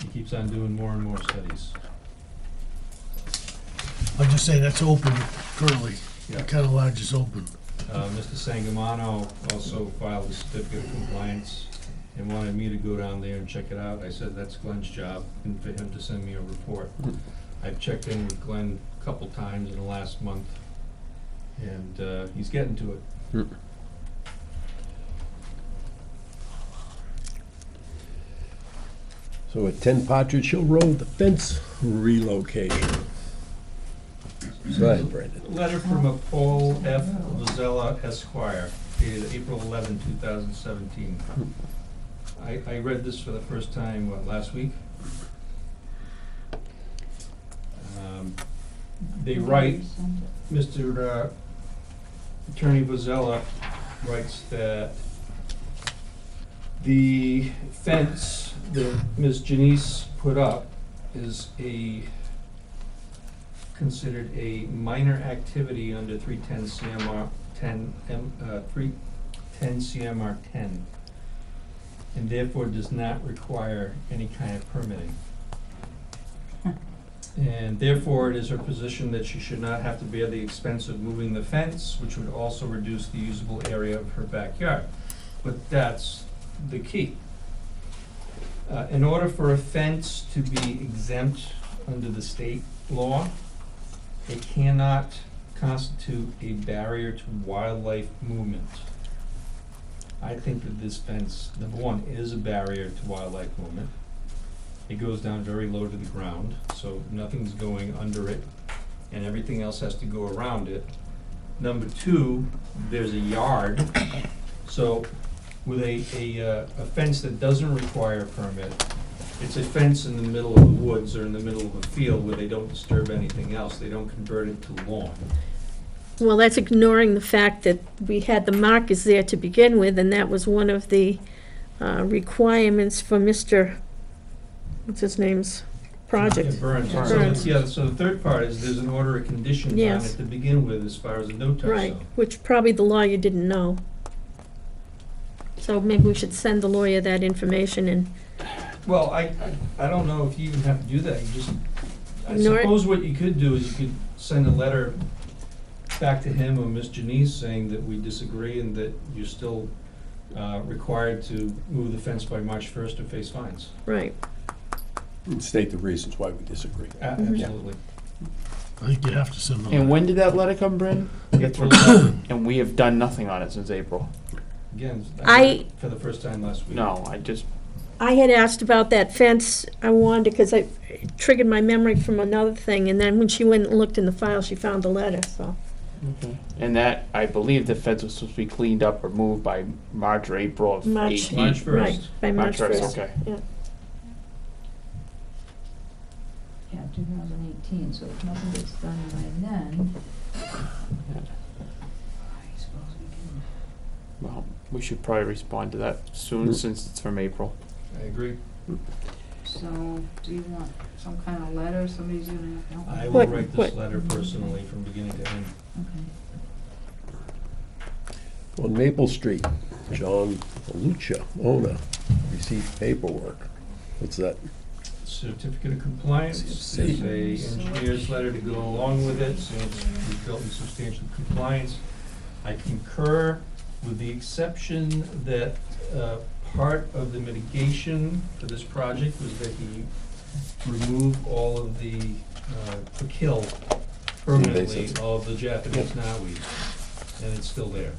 He keeps on doing more and more studies. I'll just say that's open currently. Yeah. The Kettle Lodge is open. Mr. Sangamano also filed a certificate of compliance and wanted me to go down there and check it out. I said, that's Glenn's job, and for him to send me a report. I've checked in with Glenn a couple times in the last month, and he's getting to it. So at 10 Partridge Hill Road, the fence relocation. Go ahead, Brandon. Letter from a Paul F. Vazella Esquire, dated April 11, 2017. I read this for the first time, last week? They write, Mr. Attorney Vazella writes that the fence that Ms. Janice put up is considered a minor activity under 310 CMR 310 CMR 10, and therefore does not require any kind of permitting. And therefore, it is her position that she should not have to bear the expense of moving the fence, which would also reduce the usable area of her backyard. But that's the key. In order for a fence to be exempt under the state law, it cannot constitute a barrier to wildlife movement. I think that this fence, number one, is a barrier to wildlife movement. It goes down very low to the ground, so nothing's going under it, and everything else has to go around it. Number two, there's a yard, so with a fence that doesn't require a permit, it's a fence in the middle of the woods or in the middle of a field where they don't disturb anything else. They don't convert it to lawn. Well, that's ignoring the fact that we had the markers there to begin with, and that was one of the requirements for Mr., what's his name's project? Yeah, Burns. Burns. So the third part is there's an order of conditions on Yes. it to begin with as far as the no-touch Right, zone. which probably the lawyer didn't know. So maybe we should send the lawyer that information and, Well, I don't know if you even have to do that. You just, I Ignore it. suppose what you could do is you could send a letter back to him or Ms. Janice saying that we disagree and that you're still required to move the fence by March 1st or face fines. right. And state the reasons why we disagree. Absolutely. I think you have to send them. And when did that letter come, Bryn? April 11th. And we have done nothing on it since April. Again, I- for the first time last week. No, I just, I had asked about that fence, I wanted, because it triggered my memory from another thing, and then when she went and looked in the file, she found the letter, so. and that, I believe the fence was supposed to be cleaned up or moved by March or April of March. 18. March 1st. Right, by March 1st. Okay. Yeah. Yeah, 2018, so if nothing gets done by then, I suppose we can. Well, we should probably respond to that soon, since it's from April. I agree. So, do you want some kind of letter, somebody's gonna have to help? I will What- write this what- letter personally from beginning to end. Okay. On Maple Street, John Lucia, owner, received paperwork. What's that? Certificate of compliance, there's a engineer's letter to go along with it, so it's built in substantial compliance. I concur with the exception that part of the mitigation for this project was that he remove all of the, kill permanently Invasive. all of the Japanese knotweed, and it's still there.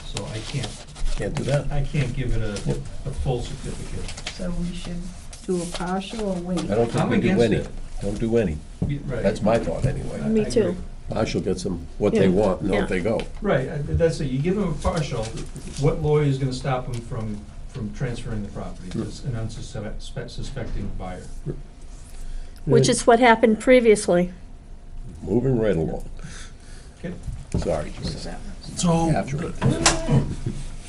So I Can't do that. can't give it a full certificate. So we should do a partial or wait? I don't think I'm we do against any. it. Don't do any. Right. That's my thought anyway. Me I too. agree. Marshall gets them what they Yeah. want and Yeah. off they go. Right, that's it, you give them a partial, what lawyer is gonna stop them from transferring the property to an unsuspecting buyer? Which is what happened previously. Moving right along. Okay. Sorry. So, After it.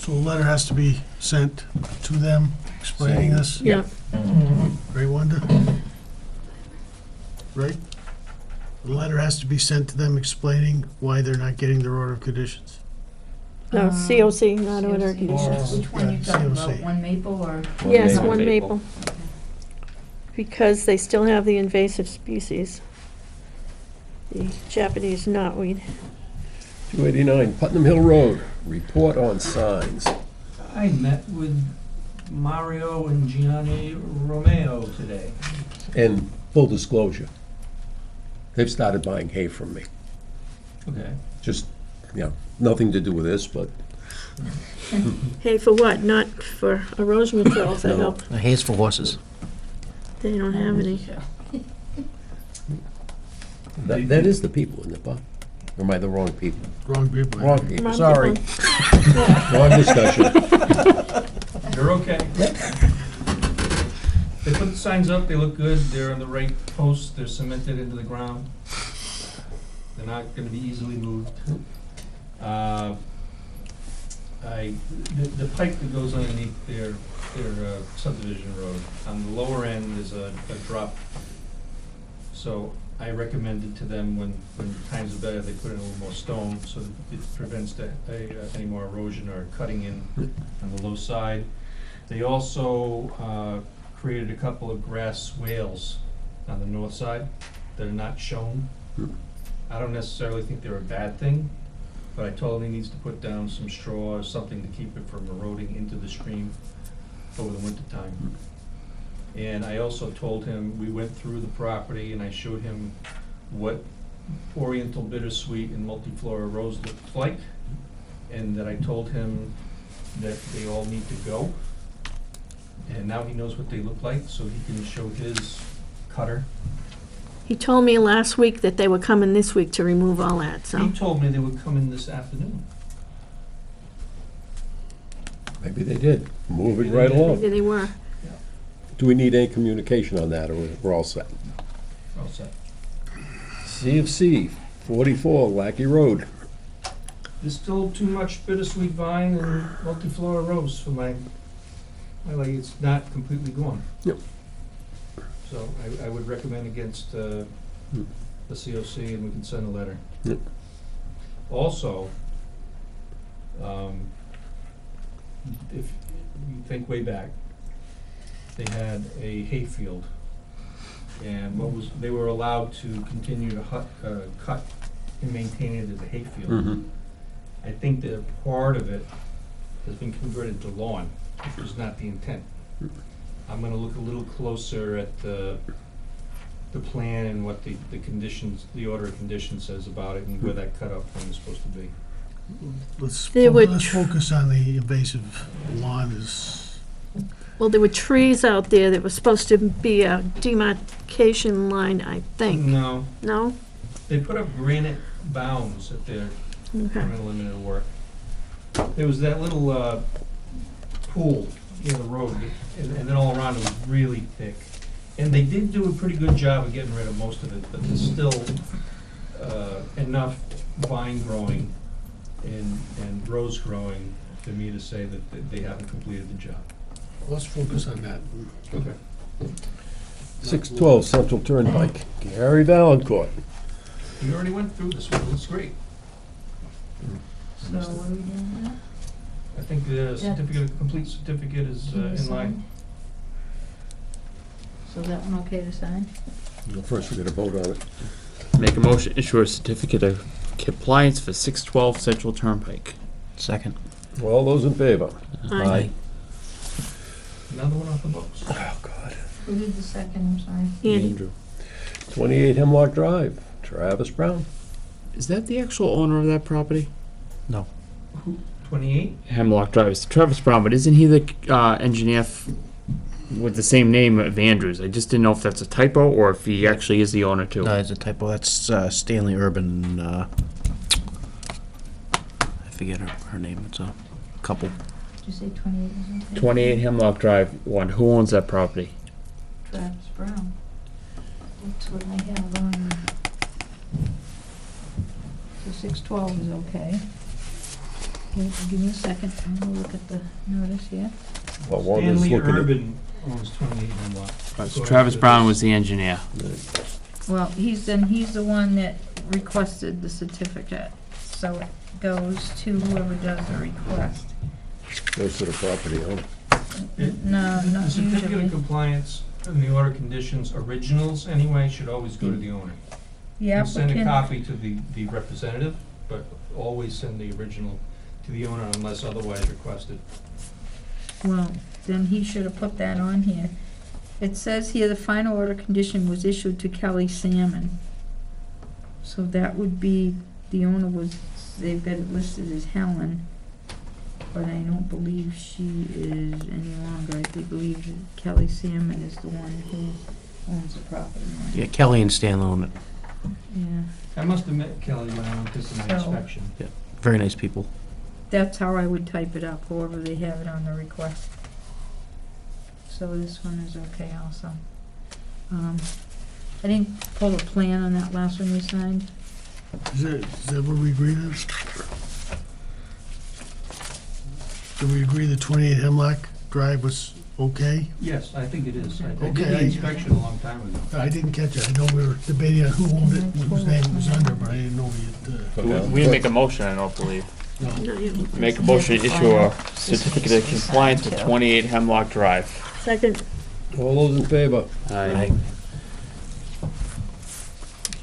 So a letter has to be sent to them explaining this, Yeah, right, Wanda? Right? A letter has to be sent to them explaining why they're not getting their order of conditions. no, COC, not order of COC. conditions. Which one you talking about, COC. One Maple or? Yes, Maple. one maple. Because they still have the invasive species. The Japanese knotweed. 289 Putnam Hill Road, report on signs. I met with Mario and Gianni Romeo today. And full disclosure, they've started buying hay from me. Okay. Just, nothing to do with this, but Hey, for what? Not for erosion controls, I No. hope. Hay's for horses. They don't have any. that is the people, isn't it, Bob? Or am I the wrong people? Wrong people. Wrong people, Wrong sorry. people. Wrong discussion. You're okay. They put the signs up, they look good, they're on the right posts, they're cemented into the ground. They're not gonna be easily moved. The pipe that goes underneath their subdivision road, on the lower end is a drop. So I recommended to them when times are better, they put in a little more stone so that it prevents any more erosion or cutting in on the low side. They also created a couple of grass swales on the north side that are not shown. I don't necessarily think they're a bad thing, but I told him he needs to put down some straw or something to keep it from eroding into the stream over the winter time. And I also told him, we went through the property and I showed him what Oriental Bittersweet and Multiflora Rose looked like, and that I told him that they all need to go. And now he knows what they look like, so he can show his cutter. He told me last week that they were coming this week to remove all that, so. He told me they would come in this afternoon. Maybe they did. Moving right Maybe along. they were. Do we need any communication on that, or we're all set? All set. CFC 44 Lackey Road. There's still too much bittersweet vine and multiflora rose for my like, it's not completely gone. Yep. So I would recommend against the COC, and we can send a letter. Yep. Also, if you think way back, they had a hayfield, and they were allowed to continue to cut and maintain it as a hayfield. Mm-hmm. I think that part of it has been converted to lawn, which was not the intent. I'm gonna look a little closer at the plan and what the conditions, the order of conditions says about it, and where that cutoff point is supposed to be. Let's They would let's focus on the invasive lawn is, Well, there were trees out there that were supposed to be a demarcation line, I think. No, No? they put up granite bounds at their Okay. permanent limited work. There was that little pool near the road, and then all around it was really thick. And they did do a pretty good job of getting rid of most of it, but there's still enough vine growing and rose growing for me to say that they haven't completed the job. let's focus on that. Okay. 612 Central Turnpike, Gary Valancourt. We already went through this one, it looks great. So what are we doing now? I think the complete certificate is Can you in line. sign? So that one okay to sign? First, we got to vote on it. Make a motion, issue a certificate of compliance for 612 Central Turnpike. Second. All those in favor? Aye. Another one off the books. Oh, God. Who did the second, I'm sorry? Andy. Andrew. 28 Hemlock Drive, Travis Brown. Is that the actual owner of that property? 28? Hemlock Drive. It's Travis Brown, but isn't he the engineer with the same name of Andrews? I just didn't know if that's a typo or if he actually is the owner too. No, it's a typo. That's Stanley Urban. I forget her name. It's a couple. Did you say 28 was okay? 28 Hemlock Drive, one. Who owns that property? Travis Brown. That's what I have on. So 612 is okay. Give me a second, I'm gonna look at the notice here. Well, Wanda's Stanley looking at. Urban owns 28 Hemlock. So Travis Brown was the engineer. Well, he's the one that requested the certificate, so it goes to whoever does the request. Goes to the property owner. No, The not certificate usually. of compliance and the order conditions, originals anyway, should always go to the owner. The You send a applicant, copy to the representative, but always send the original to the owner unless otherwise requested. well, then he should have put that on here. It says here, the final order condition was issued to Kelly Salmon. So that would be, the owner was, they've got it listed as Helen, but I don't believe she is any longer. I believe that Kelly Salmon is the one who owns the property. Yeah, Kelly and Stanley own it. Yeah, I must have met Kelly when I went to some So- inspection. Very nice people. that's how I would type it up, however they have it on the request. So this one is okay also. I didn't pull a plan on that last one you signed. Is that what we agreed on? Did we agree the 28 Hemlock Drive was okay? Yes, I think it is. I did Okay. the inspection a long time ago. I didn't catch it. I know we were debating on who owned it, whose name it was under, but I didn't know we had, We didn't make a motion, I don't believe. No, you- Make a motion to issue a certificate of compliance for 28 Hemlock Drive. Second. All those in favor? Aye. Do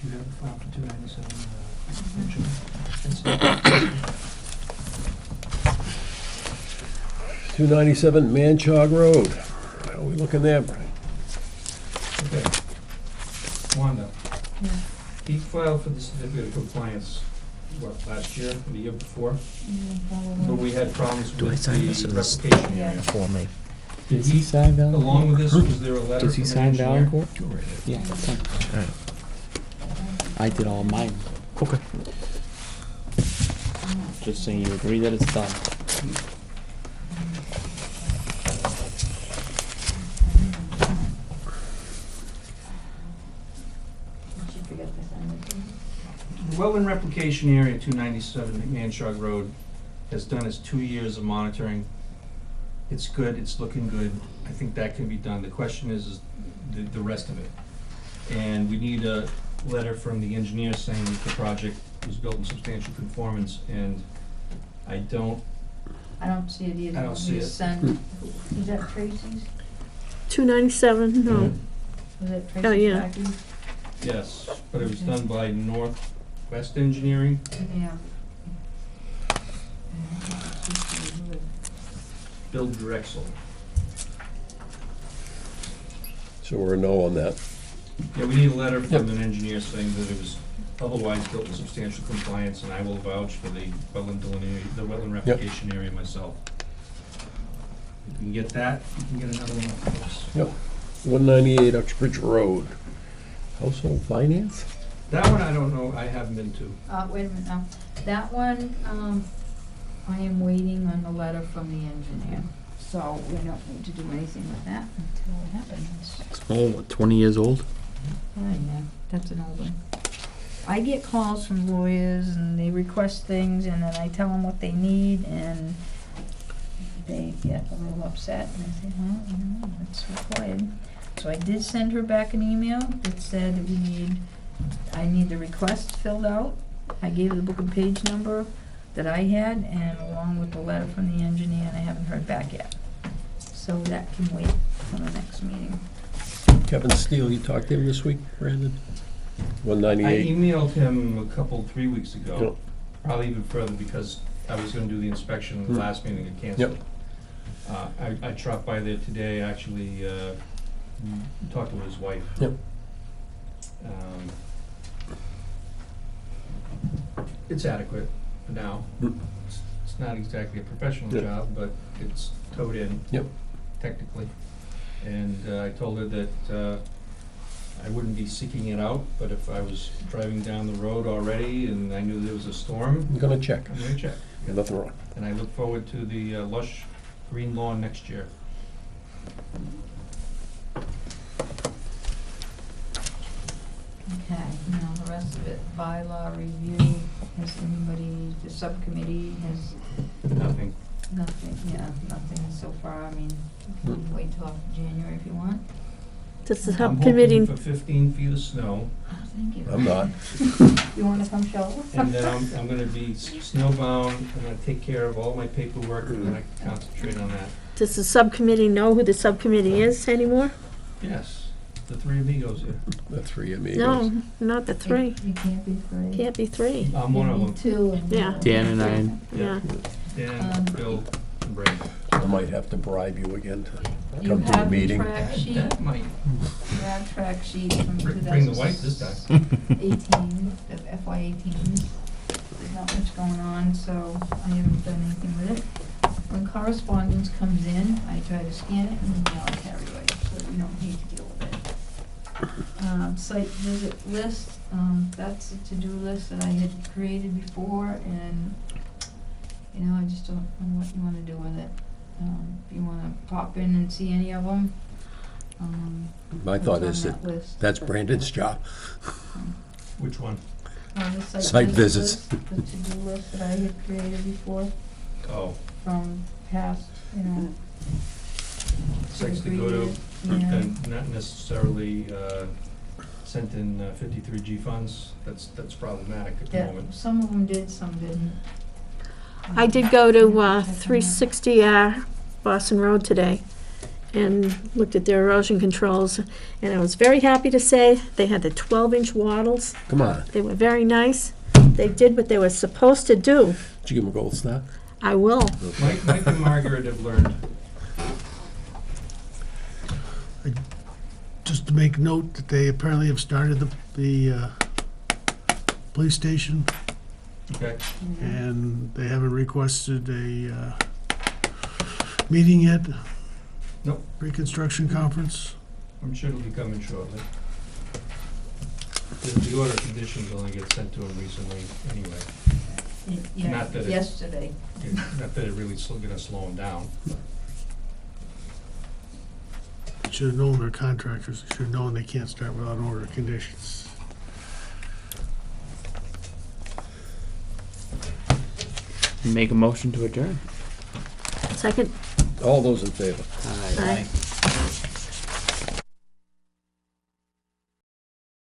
you have a file for 297? Angela? 297 Manchog Road. How are we looking there, Brian? Okay. Wanda? Yeah. He filed for the certificate of compliance, what, last year, or the year before? But we had problems Do I with sign this in the this- replication Yeah. area. For me. Did he, sign Valencourt? along with this, was there a letter Does he from an sign engineer? Valencourt? Yeah, that's fine. I did all mine. Okay. Just saying you agree that it's done. The Wetland replication area, 297 Manchog Road, has done its 2 years of monitoring. It's good, it's looking good. I think that can be done. The question is the rest of it. And we need a letter from the engineer saying that the project was built in substantial conformance, and I don't, I don't see it either. I don't see it. Send, is that Tracy's? 297, no. Was that Oh, Tracy's yeah. package? yes, but it was done by Northwest Engineering. Yeah. Bill Drexel. So we're a no on that. Yeah, we need a letter from an engineer saying that it was otherwise built in substantial compliance, and I will vouch for the wetland delineation, the wetland replication area myself. If we can get that, we can get another one of those. Yep. 198 Uxbridge Road. Household finance? That one I don't know, I haven't been to. Wait a minute now. That one, I am waiting on the letter from the engineer. So we don't need to do anything with that until it happens. Oh, 20 years old? Oh, yeah, that's an old one. I get calls from lawyers and they request things and then I tell them what they need and they get a little upset and I say, well, you know, it's required. So I did send her back an email that said that I need the request filled out. I gave her the book and page number that I had and along with the letter from the engineer, and I haven't heard back yet. So that can wait for the next meeting. Kevin Steele, you talked to him this week, Brandon? I 198. emailed him 3 weeks ago, Yep. probably even further, because I was gonna do the inspection in the last meeting and canceled. I dropped by there today, actually, talked to his wife. Yep. It's adequate for now. It's not exactly a professional Yep. job, but it's towed in. Yep. Technically. And I told her that I wouldn't be seeking it out, but if I was driving down the road already and I knew there was a storm, I'm gonna check. I'm gonna check. Nothing wrong. And I look forward to the lush green lawn next year. Okay, now the rest of it, bylaw review, has anybody, the subcommittee has Nothing. nothing, yeah, nothing so far, I mean, you can wait till after January if you want. Does the I'm subcommittee, hoping for 15 feet of snow, Oh, thank you. I'm not. You wanna come show? and then I'm gonna be snowbound, I'm gonna take care of all my paperwork, and then I can concentrate on that. does the subcommittee know who the subcommittee is anymore? Yes, the three amigos here. The three amigos. No, not the three. You can't be three. Can't be three. I'm one of You them. need two and. Yeah. Dan and I. Yeah. Dan, Bill, and Brad. I might have to bribe you again to You come to a have the meeting. track sheet, That might you have track sheet from bring the wife this time. 2018, of FY18. There's not much going on, so I haven't done anything with it. When correspondence comes in, I try to scan it and email it to everybody, so we don't need to deal with it. Site visit list, that's a to-do list that I had created before, and, you know, I just don't know what you wanna do with it. If you wanna pop in and see any of them, My thought is that that's Brandon's job. Which one? The Site visits. list, the to-do list that I had created before Oh, from past, you know. sites to go to, Yeah. and not necessarily sent in 53G funds. That's problematic at the Yeah, moment. some of them did, some didn't. I did go to 360 Boston Road today and looked at their erosion controls, and I was very happy to say they had the 12-inch wattles. Come on. They were very nice. They did what they were supposed to do. Did you give him a gold star? I will. Mike and Margaret have learned. Just to make note that they apparently have started the police station, Okay. and they haven't requested a meeting yet? Nope. Reconstruction conference? I'm sure it'll be coming shortly. The order of conditions only get sent to them recently anyway. Yeah, Not that it- yesterday. Not that it really gonna slow them down. Should have known their contractors, should have known they can't start without an order of conditions. Make a motion to adjourn. Second. All those in favor? Aye.